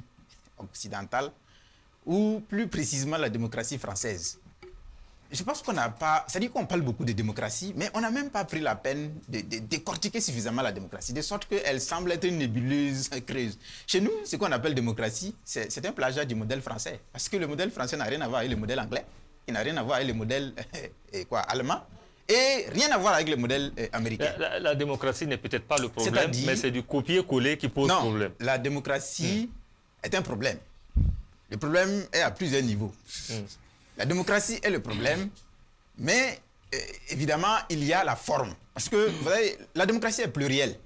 Speaker 4: occidentale, ou plus précisément la démocratie française. Je pense qu'on n'a pas... C'est-à-dire qu'on parle beaucoup de démocratie, mais on n'a même pas pris la peine de décortiquer suffisamment la démocratie, de sorte qu'elle semble être une nébuleuse creuse. Chez nous, ce qu'on appelle démocratie, c'est un plagiat du modèle français. Parce que le modèle français n'a rien à voir avec le modèle anglais. Il n'a rien à voir avec le modèle allemand et rien à voir avec le modèle américain.
Speaker 1: La démocratie n'est peut-être pas le problème, mais c'est du copier-coller qui pose problème.
Speaker 4: La démocratie est un problème. Le problème est à plusieurs niveaux. La démocratie est le problème, mais évidemment, il y a la forme. Parce que, vous savez, la démocratie est plurielle.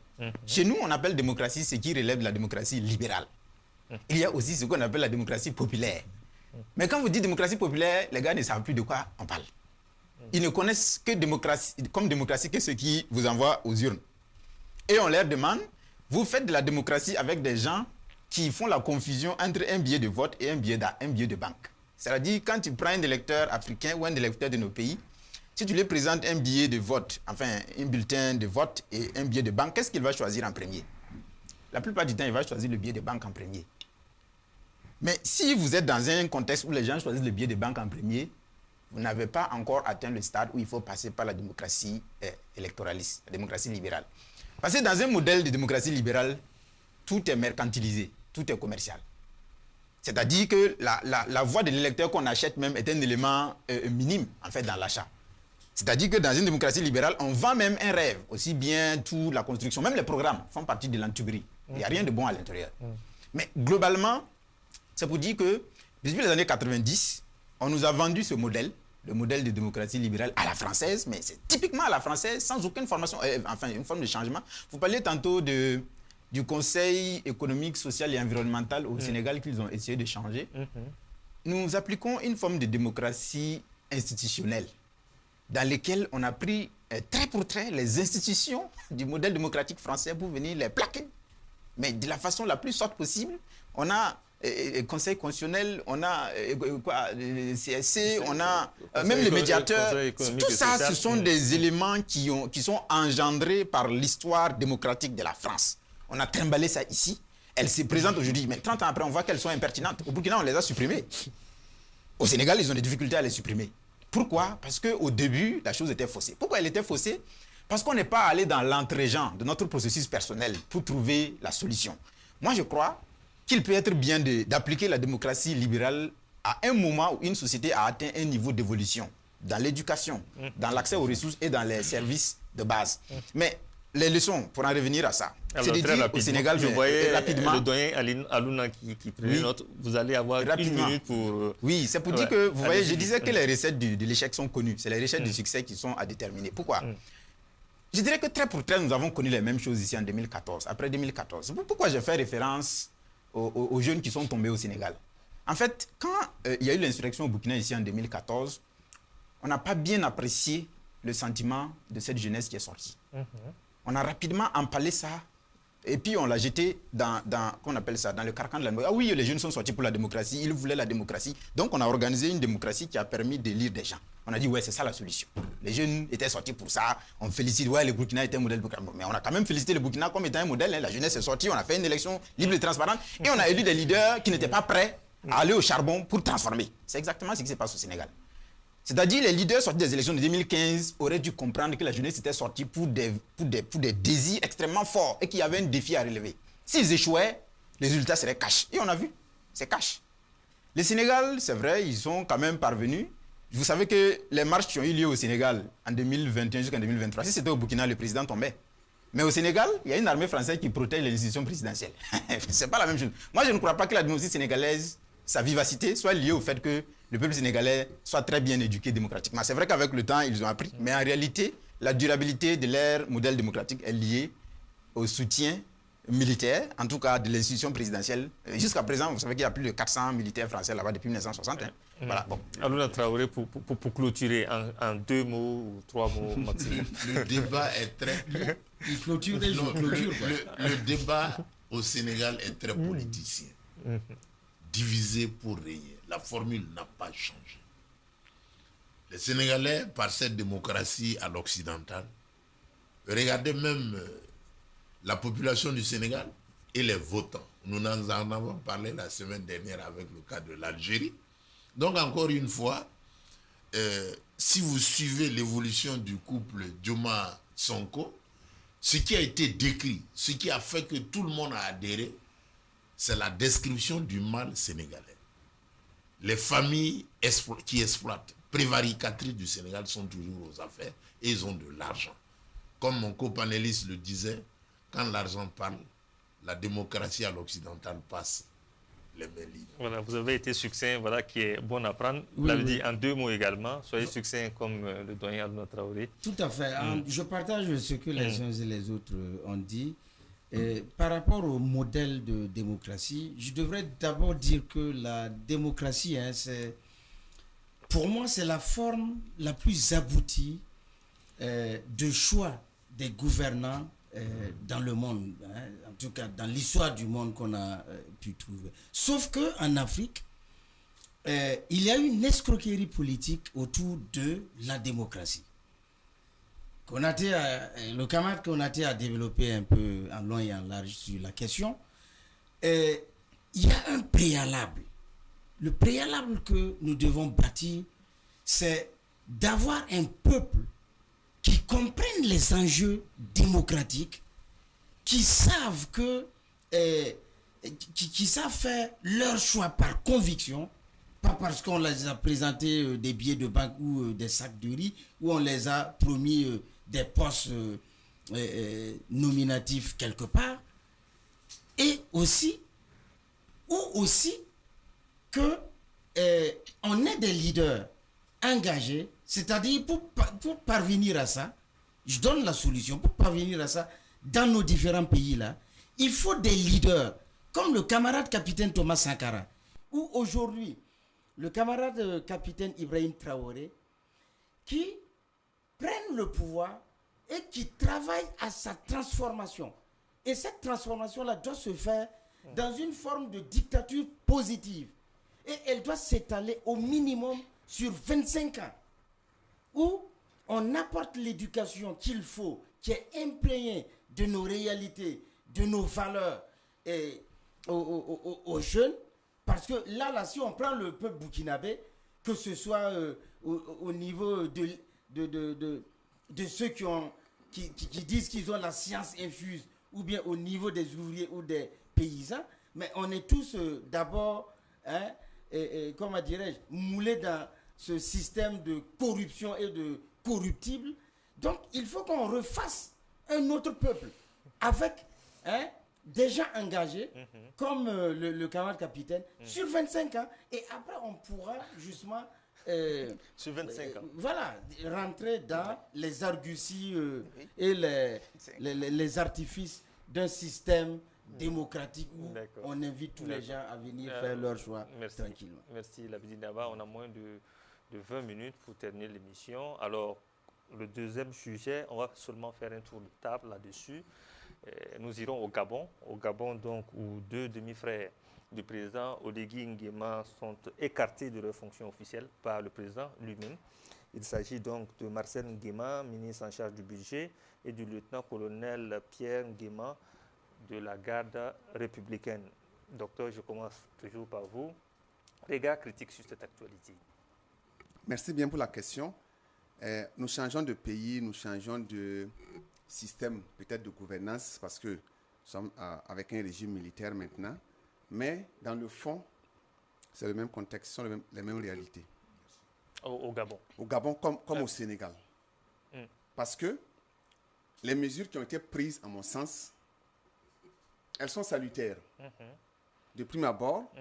Speaker 4: Chez nous, on appelle démocratie ce qui relève de la démocratie libérale. Il y a aussi ce qu'on appelle la démocratie populaire. Mais quand vous dites démocratie populaire, les gars ne savent plus de quoi on parle. Ils ne connaissent que comme démocratie que ce qui vous envoie aux urnes. Et on leur demande, vous faites de la démocratie avec des gens qui font la confusion entre un billet de vote et un billet de banque. C'est-à-dire, quand tu prends un électeur africain ou un électeur de nos pays, si tu lui présentes un billet de vote, enfin un bulletin de vote et un billet de banque, qu'est-ce qu'il va choisir en premier? La plupart du temps, il va choisir le billet de banque en premier. Mais si vous êtes dans un contexte où les gens choisissent le billet de banque en premier, vous n'avez pas encore atteint le stade où il faut passer par la démocratie électoraliste, la démocratie libérale. Parce que dans un modèle de démocratie libérale, tout est mercantilisé, tout est commercial. C'est-à-dire que la voix de l'électeur qu'on achète même est un élément minime, en fait, dans l'achat. C'est-à-dire que dans une démocratie libérale, on vend même un rêve, aussi bien toute la construction, même les programmes font partie de l'entuberie. Il n'y a rien de bon à l'intérieur. Mais globalement, c'est pour dire que depuis les années 90, on nous a vendu ce modèle, le modèle de démocratie libérale à la française, mais c'est typiquement à la française, sans aucune formation, enfin une forme de changement. Vous parlez tantôt du Conseil économique, social et environnemental au Sénégal qu'ils ont essayé de changer. Nous appliquons une forme de démocratie institutionnelle dans laquelle on a pris trait pour trait les institutions du modèle démocratique français pour venir les plaquer. Mais de la façon la plus sorte possible. On a Conseil constitutionnel, on a CSC, on a même les médiateurs. Tout ça, ce sont des éléments qui sont engendrés par l'histoire démocratique de la France. On a trimballé ça ici. Elles se présentent aujourd'hui. Mais 30 ans après, on voit qu'elles sont impertinentes. Au Burkina, on les a supprimées. Au Sénégal, ils ont des difficultés à les supprimer. Pourquoi? Parce qu'au début, la chose était faussée. Pourquoi elle était faussée? Parce qu'on n'est pas allé dans l'entre-gens de notre processus personnel pour trouver la solution. Moi, je crois qu'il peut être bien d'appliquer la démocratie libérale à un moment où une société a atteint un niveau d'évolution dans l'éducation, dans l'accès aux ressources et dans les services de base. Mais les leçons, pour en revenir à ça, c'est de dire au Sénégal,
Speaker 1: je voyais
Speaker 4: rapidement,
Speaker 1: le doyen Alouna qui prenait note, vous allez avoir rapidement. 1 minute pour...
Speaker 4: Oui, c'est pour dire que, vous voyez, je disais que les recettes de l'échec sont connues. C'est les recettes du succès qui sont à déterminer. Pourquoi? Je dirais que trait pour trait, nous avons connu les mêmes choses ici en 2014, après 2014. Pourquoi j'ai fait référence aux jeunes qui sont tombés au Sénégal? En fait, quand il y a eu l'insurrection au Burkina ici en 2014, on n'a pas bien apprécié le sentiment de cette jeunesse qui est sortie. On a rapidement empalé ça et puis on l'a jeté dans qu'on appelle ça, dans le carcan de la démocratie. Ah oui, les jeunes sont sortis pour la démocratie, ils voulaient la démocratie. Donc on a organisé une démocratie qui a permis d'élire des gens. On a dit, ouais, c'est ça la solution. Les jeunes étaient sortis pour ça. On félicite, ouais, le Burkina était un modèle Burkina. Mais on a quand même félicité le Burkina comme étant un modèle. Hein. La jeunesse est sortie, on a fait une élection libre et transparente. Et on a élu des leaders qui n'étaient pas prêts à aller au charbon pour transformer. C'est exactement ce qui se passe au Sénégal. C'est-à-dire, les leaders sortis des élections de 2015 auraient dû comprendre que la jeunesse était sortie pour des désirs extrêmement forts et qu'il y avait un défi à relever. S'ils échouaient, les résultats seraient cash. Et on a vu, c'est cash. Le Sénégal, c'est vrai, ils sont quand même parvenus. Vous savez que les marches qui ont eu lieu au Sénégal en 2021 jusqu'en 2023, si c'était au Burkina, le président tombait. Mais au Sénégal, il y a une armée française qui protège les institutions présidentielles. C'est pas la même chose. Moi, je ne crois pas que la démocratie sénégalaise, sa vivacité, soit liée au fait que le peuple sénégalais soit très bien éduqué démocratiquement. C'est vrai qu'avec le temps, ils ont appris. Mais en réalité, la durabilité de leur modèle démocratique est liée au soutien militaire, en tout cas de l'institution présidentielle. Jusqu'à présent, vous savez qu'il y a plus de 400 militaires français là-bas depuis 1960. Hein. Voilà, bon.
Speaker 1: Alouna Traoré, pour clôturer en 2 mots ou 3 mots maximum.
Speaker 2: Le débat est très... Le débat au Sénégal est très politicien. Divisé pour régner. La formule n'a pas changé. Les Sénégalais, par cette démocratie à l'occidentale, regardez même la population du Sénégal et les votants. Nous en avons parlé la semaine dernière avec le cas de l'Algérie. Donc encore une fois, si vous suivez l'évolution du couple Diomaye-Sonko, ce qui a été décrit, ce qui a fait que tout le monde a adhéré, c'est la description du mal sénégalais. Les familles qui exploitent, prévaricatrices du Sénégal sont toujours aux affaires et ils ont de l'argent. Comme mon copanéliste le disait, quand l'argent parle, la démocratie à l'occidental passe les mains libres.
Speaker 1: Voilà, vous avez été succinct, voilà, qui est bon à prendre. Vous
Speaker 5: Oui,
Speaker 1: l'avez
Speaker 5: oui.
Speaker 1: dit en 2 mots également. Soyez succinct comme le doyen Alouna Traoré.
Speaker 5: Tout à fait. Je partage ce que les uns et les autres ont dit. Par rapport au modèle de démocratie, je devrais d'abord dire que la démocratie, hein, pour moi, c'est la forme la plus aboutie de choix des gouvernants dans le monde, hein, en tout cas dans l'histoire du monde qu'on a pu trouver. Sauf qu'en Afrique, il y a une escroquerie politique autour de la démocratie. Le camarade Konaté a développé un peu en long et en large sur la question. Il y a un préalable. Le préalable que nous devons bâtir, c'est d'avoir un peuple qui comprenne les enjeux démocratiques, qui savent qui savent faire leur choix par conviction, pas parce qu'on les a présenté des billets de banque ou des sacs de riz, ou on les a promis des postes nominatifs quelque part, et aussi, ou aussi que on est des leaders engagés, c'est-à-dire pour parvenir à ça, je donne la solution, pour parvenir à ça, dans nos différents pays-là, il faut des leaders, comme le camarade capitaine Thomas Sankara, ou aujourd'hui, le camarade capitaine Ibrahim Traoré, qui prennent le pouvoir et qui travaillent à sa transformation. Et cette transformation-là doit se faire dans une forme de dictature positive. Et elle doit s'étaler au minimum sur 25 ans, où on apporte l'éducation qu'il faut, qui est imprégnée de nos réalités, de nos valeurs aux jeunes. Parce que là, si on prend le peuple burkinabé, que ce soit au niveau de ceux qui disent qu'ils ont la science infuse, ou bien au niveau des ouvriers ou des paysans, mais on est tous d'abord, comment dirais-je, moulés dans ce système de corruption et de corruptible. Donc, il faut qu'on refasse un autre peuple avec des gens engagés, comme le camarade capitaine, sur 25 ans. Et après, on pourra justement
Speaker 1: sur 25 ans.
Speaker 5: Voilà, rentrer dans les arguties et les artifices d'un système démocratique où on invite tous les gens à venir faire leur choix tranquillement.
Speaker 1: Merci, Labidi Daba. On a moins de 20 minutes pour terminer l'émission. Alors, le deuxième sujet, on va seulement faire un tour de table là-dessus. Nous irons au Gabon donc, où deux demi-frères du président Oligui Nguema sont écartés de leurs fonctions officielles par le président lui-même. Il s'agit donc de Marcel Nguema, ministre en charge du budget, et du lieutenant-colonel Pierre Nguema de la garde républicaine. Docteur, je commence toujours par vous. Regard critique sur cette actualité.
Speaker 3: Merci bien pour la question. Nous changeons de pays, nous changeons de système peut-être de gouvernance parce que nous sommes avec un régime militaire maintenant. Mais dans le fond, c'est le même contexte, ce sont les mêmes réalités.
Speaker 1: Au Gabon.
Speaker 3: Au Gabon comme au Sénégal. Parce que les mesures qui ont été prises, à mon sens, elles sont salutaires. De prime abord,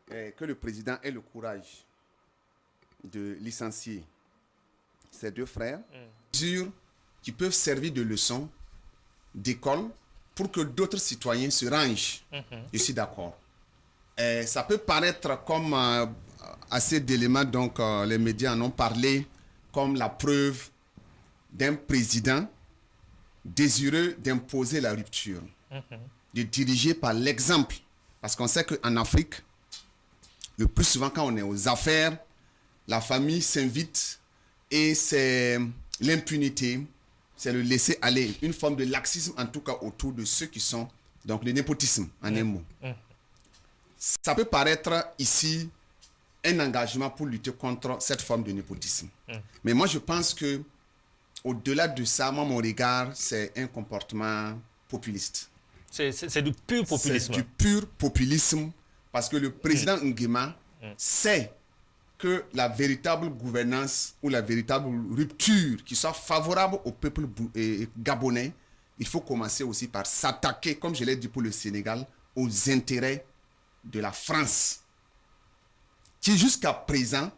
Speaker 3: que le président ait le courage de licencier ses deux frères, mesures qui peuvent servir de leçon, d'école, pour que d'autres citoyens se rangent. Je suis d'accord. Ça peut paraître comme assez d'éléments, donc les médias en ont parlé, comme la preuve d'un président désireux d'imposer la rupture, de diriger par l'exemple. Parce qu'on sait qu'en Afrique, le plus souvent quand on est aux affaires, la famille s'invite et c'est l'impunité, c'est le laisser aller, une forme de laxisme en tout cas autour de ceux qui sont, donc le népotisme en un mot. Ça peut paraître ici un engagement pour lutter contre cette forme de népotisme. Mais moi je pense que au-delà de ça, moi mon regard c'est un comportement populiste.
Speaker 1: C'est du pur populisme.
Speaker 3: C'est du pur populisme parce que le président Nguema sait que la véritable gouvernance ou la véritable rupture qui soit favorable au peuple gabonais, il faut commencer aussi par s'attaquer, comme je l'ai dit pour le Sénégal, aux intérêts de la France, qui jusqu'à présent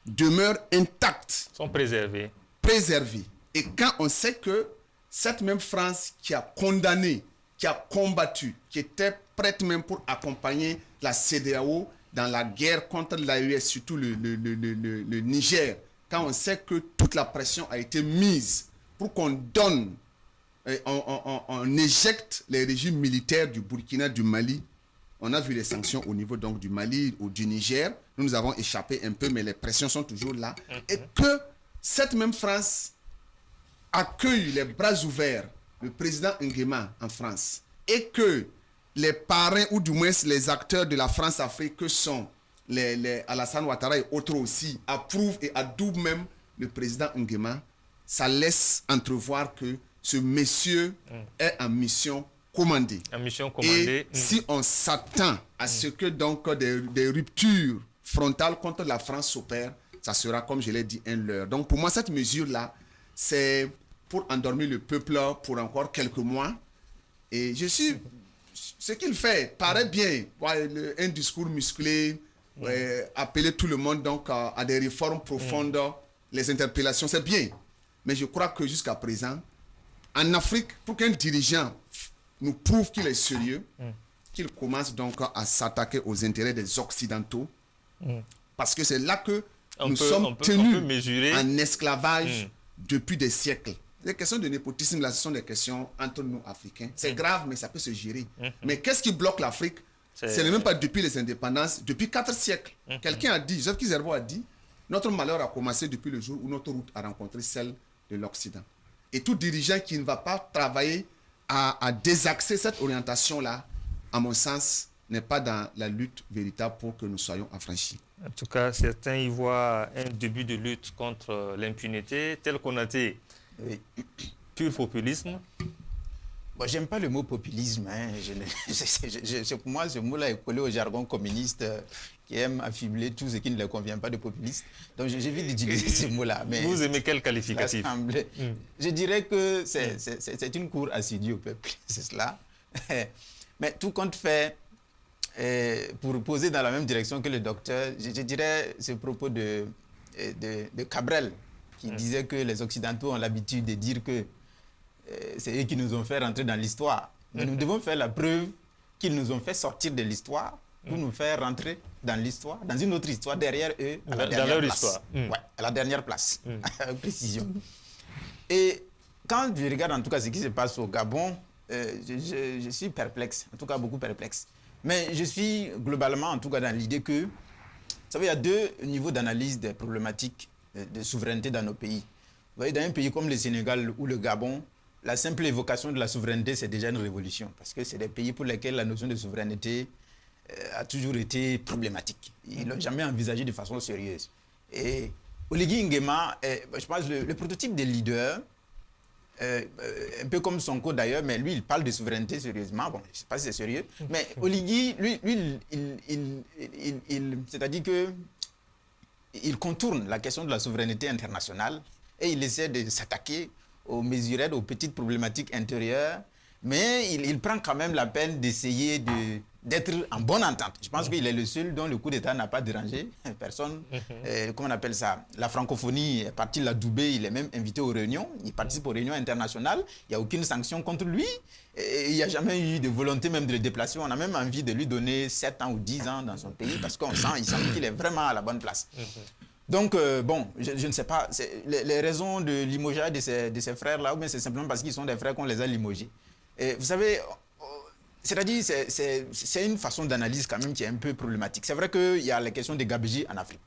Speaker 3: demeurent intacts.
Speaker 1: Sont préservés.
Speaker 3: Préservés. Et quand on sait que cette même France qui a condamné, qui a combattu, qui était prête même pour accompagner la CEDEAO dans la guerre contre l'AES, surtout le Niger, quand on sait que toute la pression a été mise pour qu'on donne, on éjecte les régimes militaires du Burkina, du Mali. On a vu les sanctions au niveau donc du Mali ou du Niger. Nous avons échappé un peu, mais les pressions sont toujours là. Et que cette même France accueille les bras ouverts le président Nguema en France et que les parrains ou du moins les acteurs de la France-Afrique que sont les Alassane Ouattara et autres aussi approuvent et adoubent même le président Nguema, ça laisse entrevoir que ce monsieur est en mission commandée.
Speaker 1: En mission commandée.
Speaker 3: Et si on s'attend à ce que donc des ruptures frontales contre la France s'opèrent, ça sera, comme je l'ai dit, un leurre. Donc pour moi, cette mesure-là, c'est pour endormir le peuple pour encore quelques mois. Et ce qu'il fait paraît bien. Un discours musclé, appeler tout le monde donc à des réformes profondes, les interpellations, c'est bien. Mais je crois que jusqu'à présent, en Afrique, pour qu'un dirigeant nous prouve qu'il est sérieux, qu'il commence donc à s'attaquer aux intérêts des Occidentaux, parce que c'est là que nous sommes tenus en esclavage depuis des siècles. Les questions de népotisme, là, ce sont des questions entre nous, Africains. C'est grave, mais ça peut se gérer. Mais qu'est-ce qui bloque l'Afrique? Ce n'est même pas depuis les indépendances, depuis 4 siècles. Quelqu'un a dit, Joseph Kizerbo a dit, notre malheur a commencé depuis le jour où notre route a rencontré celle de l'Occident. Et tout dirigeant qui ne va pas travailler à désaxer cette orientation-là, à mon sens, n'est pas dans la lutte véritable pour que nous soyons affranchis.
Speaker 1: En tout cas, certains y voient un début de lutte contre l'impunité, tel qu'on a dit.
Speaker 4: Oui.
Speaker 1: Pur populisme.
Speaker 4: Bon, j'aime pas le mot populisme. Pour moi, ce mot-là est collé au jargon communiste qui aime affibler tout ce qui ne leur convient pas de populiste. Donc, j'évite d'utiliser ce mot-là. Mais
Speaker 1: vous aimez quel qualificatif?
Speaker 4: Je dirais que c'est une cour assidue au peuple. C'est cela. Mais tout compte fait, pour poser dans la même direction que le docteur, je dirais ce propos de Cabrel, qui disait que les Occidentaux ont l'habitude de dire que c'est eux qui nous ont fait rentrer dans l'histoire. Mais nous devons faire la preuve qu'ils nous ont fait sortir de l'histoire pour nous faire rentrer dans l'histoire, dans une autre histoire derrière eux, à la dernière place.
Speaker 1: Histoire.
Speaker 4: Ouais, à la dernière place, avec précision. Et quand je regarde en tout cas ce qui se passe au Gabon, je suis perplexe, en tout cas beaucoup perplexe. Mais je suis globalement en tout cas dans l'idée que, vous savez, il y a 2 niveaux d'analyse des problématiques de souveraineté dans nos pays. Vous voyez, dans un pays comme le Sénégal ou le Gabon, la simple évocation de la souveraineté, c'est déjà une révolution. Parce que c'est des pays pour lesquels la notion de souveraineté a toujours été problématique. Ils ne l'ont jamais envisagé de façon sérieuse. Et Oligui Nguema, je pense, le prototype des leaders, un peu comme Sonko d'ailleurs, mais lui, il parle de souveraineté sérieusement. Bon, je ne sais pas si c'est sérieux. Mais Oligui, lui c'est-à-dire que il contourne la question de la souveraineté internationale et il essaie de s'attaquer aux mesurettes, aux petites problématiques intérieures, mais il prend quand même la peine d'essayer d'être en bonne entente. Je pense qu'il est le seul dont le coup d'État n'a pas dérangé personne. Comment on appelle ça? La francophonie est partie l'adouber, il est même invité aux réunions, il participe aux réunions internationales, il n'y a aucune sanction contre lui, et il n'y a jamais eu de volonté même de le déplacer. On a même envie de lui donner 7 ans ou 10 ans dans son pays parce qu'on sent qu'il est vraiment à la bonne place. Donc, bon, je ne sais pas, les raisons de limogeage de ces frères-là, ou bien c'est simplement parce qu'ils sont des frères qu'on les a limogés. Et vous savez, c'est-à-dire, c'est une façon d'analyse quand même qui est un peu problématique. C'est vrai qu'il y a les questions de gabegie en Afrique.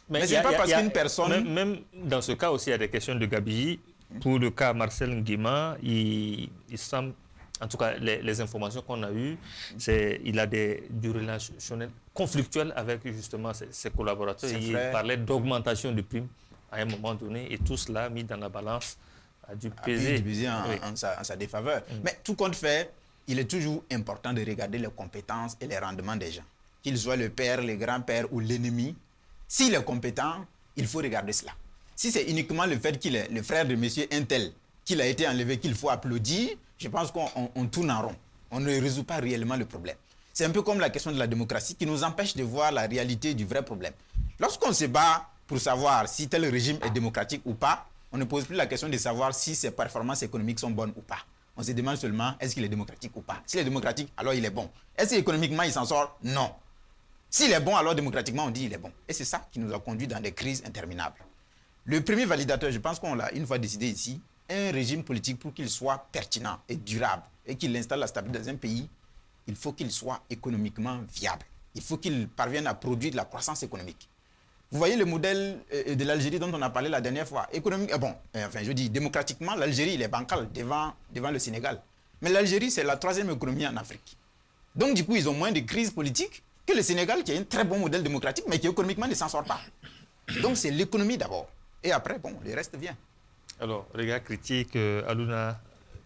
Speaker 4: Mais ce n'est pas parce qu'une personne...
Speaker 1: Même dans ce cas aussi, il y a des questions de gabegie. Pour le cas Marcel Nguema, il semble, en tout cas les informations qu'on a eues, il a du relationnel conflictuel avec justement ses collaborateurs. Il parlait d'augmentation de primes à un moment donné et tout cela mis dans la balance a dû peser
Speaker 4: en sa défaveur. Mais tout compte fait, il est toujours important de regarder les compétences et les rendements des gens. Qu'il soit le père, le grand-père ou l'ennemi, s'il est compétent, il faut regarder cela. Si c'est uniquement le fait qu'il est le frère de monsieur Intel, qu'il a été enlevé, qu'il faut applaudir, je pense qu'on tourne en rond. On ne résout pas réellement le problème. C'est un peu comme la question de la démocratie qui nous empêche de voir la réalité du vrai problème. Lorsqu'on se bat pour savoir si tel régime est démocratique ou pas, on ne pose plus la question de savoir si ses performances économiques sont bonnes ou pas. On se demande seulement est-ce qu'il est démocratique ou pas. S'il est démocratique, alors il est bon. Est-ce qu'économiquement il s'en sort? Non. S'il est bon, alors démocratiquement, on dit qu'il est bon. Et c'est ça qui nous a conduit dans des crises interminables. Le premier validateur, je pense qu'on l'a une fois décidé ici, un régime politique pour qu'il soit pertinent et durable et qu'il installe la stabilité dans un pays, il faut qu'il soit économiquement viable. Il faut qu'il parvienne à produire de la croissance économique. Vous voyez le modèle de l'Algérie dont on a parlé la dernière fois. Démocratiquement, l'Algérie, il est bancal devant le Sénégal. Mais l'Algérie, c'est la 3e économie en Afrique. Donc, du coup, ils ont moins de crises politiques que le Sénégal, qui a un très bon modèle démocratique, mais qui économiquement ne s'en sort pas. Donc, c'est l'économie d'abord. Et après, bon, le reste vient.
Speaker 1: Alors, regard critique, Alouna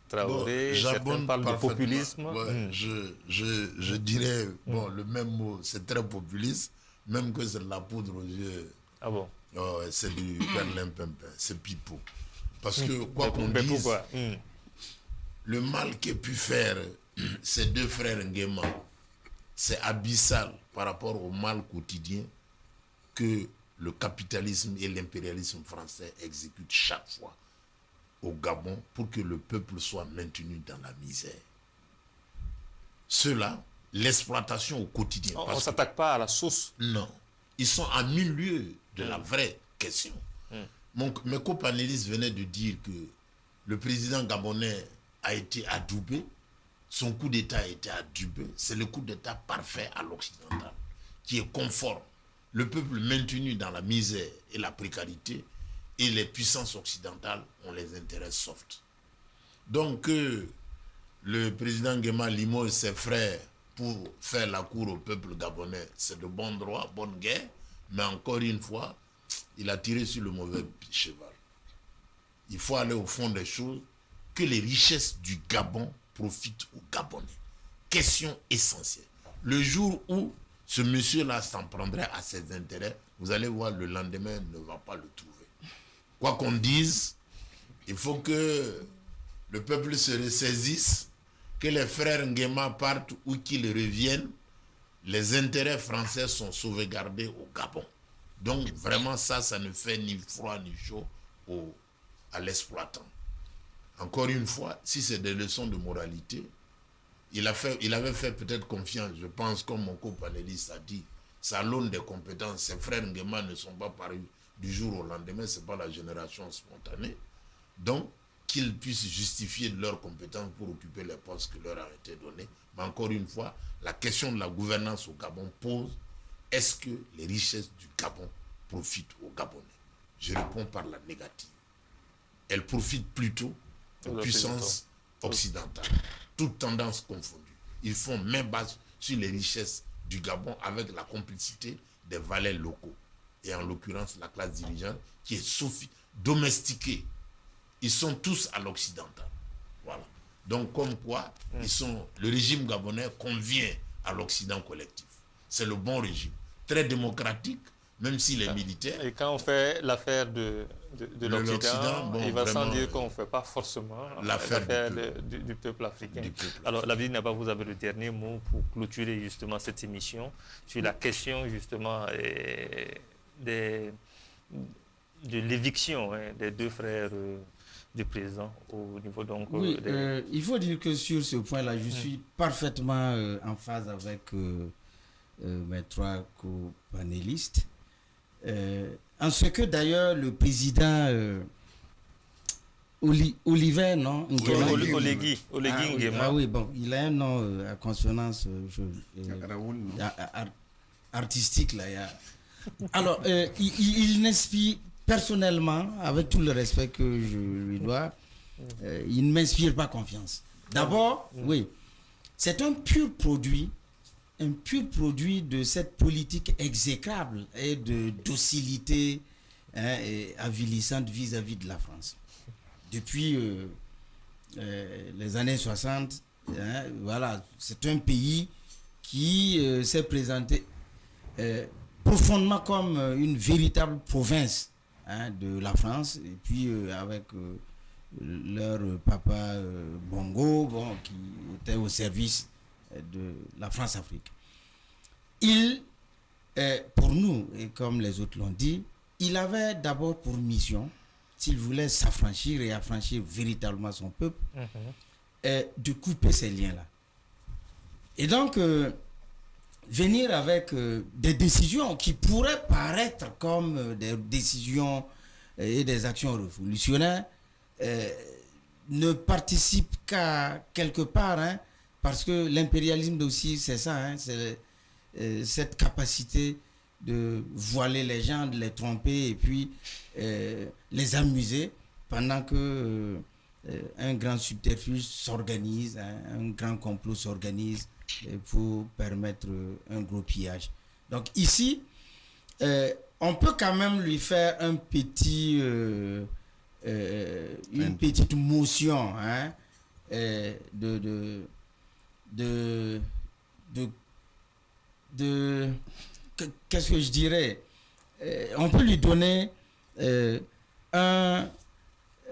Speaker 1: Traoré, certains parlent de populisme.
Speaker 2: Ouais, je dirais, le même mot, c'est très populiste, même que c'est de la poudre aux yeux.
Speaker 1: Ah bon?
Speaker 2: C'est du perlimpinpin, c'est pipeau. Parce que, quoi qu'on dise, le mal qu'ait pu faire ces deux frères Nguema, c'est abyssal par rapport au mal quotidien que le capitalisme et l'impérialisme français exécutent chaque fois au Gabon pour que le peuple soit maintenu dans la misère. Ceux-là, l'exploitation au quotidien.
Speaker 1: On ne s'attaque pas à la source.
Speaker 2: Non. Ils sont à milieu de la vraie question. Mes copanélistes venaient de dire que le président gabonais a été adoubé, son coup d'État a été adoubé. C'est le coup d'État parfait à l'occidental, qui est conforme. Le peuple maintenu dans la misère et la précarité, et les puissances occidentales ont les intérêts soft. Donc, le président Nguema limoge ses frères pour faire la cour au peuple gabonais, c'est de bon droit, bonne guerre, mais encore une fois, il a tiré sur le mauvais cheval. Il faut aller au fond des choses, que les richesses du Gabon profitent aux Gabonais. Question essentielle. Le jour où ce monsieur-là s'en prendrait à ses intérêts, vous allez voir, le lendemain ne va pas le trouver. Quoi qu'on dise, il faut que le peuple se ressaisisse, que les frères Nguema partent ou qu'ils reviennent. Les intérêts français sont sauvegardés au Gabon. Donc vraiment ça ne fait ni froid ni chaud à l'exploitant. Encore une fois, si c'est des leçons de moralité, il avait fait peut-être confiance, je pense, comme mon co-panéliste a dit, ça l'aune des compétences. Ses frères Nguema ne sont pas parus du jour au lendemain, ce n'est pas la génération spontanée. Donc, qu'ils puissent justifier de leurs compétences pour occuper les postes qui leur ont été donnés. Mais encore une fois, la question de la gouvernance au Gabon pose, est-ce que les richesses du Gabon profitent aux Gabonais? Je réponds par la négative. Elles profitent plutôt aux puissances occidentales, toutes tendances confondues. Ils font main basse sur les richesses du Gabon avec la complicité des valets locaux. Et en l'occurrence, la classe dirigeante qui est domestiquée. Ils sont tous à l'occidental. Voilà. Donc, comme quoi, le régime gabonais convient à l'Occident collectif. C'est le bon régime. Très démocratique, même s'il est militaire.
Speaker 1: Et quand on fait l'affaire de l'Occident, il va sans dire qu'on ne fait pas forcément l'affaire du peuple africain. Alors, Lavie Naba, vous avez le dernier mot pour clôturer justement cette émission sur la question justement de l'éviction des deux frères du président au niveau donc...
Speaker 5: Oui, il faut dire que sur ce point-là, je suis parfaitement en phase avec mes trois co-panélistes. En ce que d'ailleurs le président Olivier, non
Speaker 1: Olegui Nguema.
Speaker 5: Ah oui, bon, il a un nom à consonance artistique là. Alors, il n'inspire personnellement, avec tout le respect que je lui dois, il ne m'inspire pas confiance. D'abord, oui, c'est un pur produit de cette politique exécrable et de docilité et avilissante vis-à-vis de la France. Depuis les années 60, voilà, c'est un pays qui s'est présenté profondément comme une véritable province de la France, et puis avec leur papa Bongo, qui était au service de la France-Afrique. Pour nous, et comme les autres l'ont dit, il avait d'abord pour mission, s'il voulait s'affranchir et affranchir véritablement son peuple, de couper ces liens-là. Et donc, venir avec des décisions qui pourraient paraître comme des décisions et des actions révolutionnaires ne participent qu'à quelque part, hein, parce que l'impérialisme aussi, c'est ça, hein, c'est cette capacité de voiler les gens, de les tromper et puis les amuser pendant que un grand subterfuge s'organise, hein, un grand complot s'organise pour permettre un gros pillage. Donc ici, on peut quand même lui faire un petit, une petite motion, hein, qu'est-ce que je dirais, on peut lui donner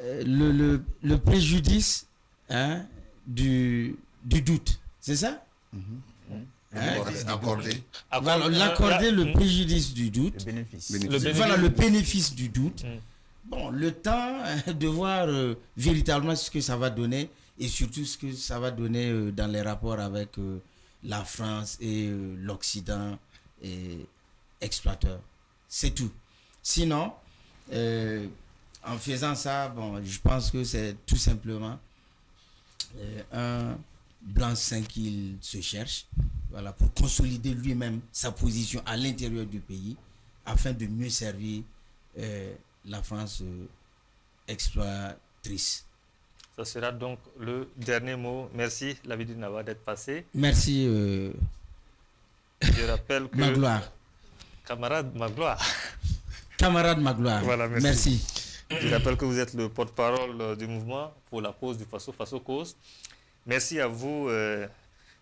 Speaker 5: le préjudice, hein, du doute, c'est ça? Hein? Voilà, l'accorder le préjudice du doute,
Speaker 4: Le bénéfice.
Speaker 5: voilà le bénéfice du doute. Bon, le temps de voir véritablement ce que ça va donner et surtout ce que ça va donner dans les rapports avec la France et l'Occident exploiteur. C'est tout. Sinon, en faisant ça, bon, je pense que c'est tout simplement un blanc-seing qu'il se cherche, voilà, pour consolider lui-même sa position à l'intérieur du pays afin de mieux servir la France exploratrice.
Speaker 1: Ça sera donc le dernier mot. Merci, Lavidi Nava, d'être passé.
Speaker 5: Merci.
Speaker 1: Je rappelle que...
Speaker 5: Magloire.
Speaker 1: Camarade Magloire.
Speaker 5: Camarade Magloire.
Speaker 1: Voilà, merci.
Speaker 5: Merci.
Speaker 1: Je rappelle que vous êtes le porte-parole du mouvement pour la cause du Faso Cause. Merci à vous,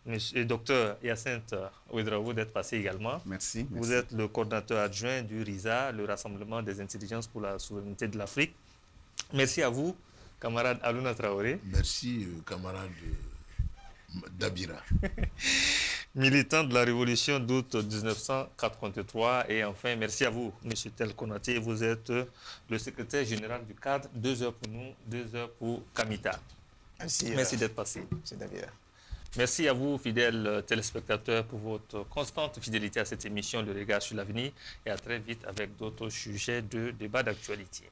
Speaker 1: monsieur docteur Hyacinthe Ouedraogo, d'être passé également.
Speaker 3: Merci.
Speaker 1: Vous êtes le coordinateur adjoint du RISA, le Rassemblement des intelligences pour la souveraineté de l'Afrique. Merci à vous, camarade Alouna Traoré.
Speaker 2: Merci, camarade Dabira.
Speaker 1: Militant de la révolution d'août 1983. Et enfin, merci à vous, M. Tel Konaté. Vous êtes le secrétaire général du cadre. 2 heures pour nous, 2 heures pour Kamita. Merci d'être passé. Merci à vous, fidèles téléspectateurs, pour votre constante fidélité à cette émission Le Regard sur l'avenir. Et à très vite avec d'autres sujets de débat d'actualité.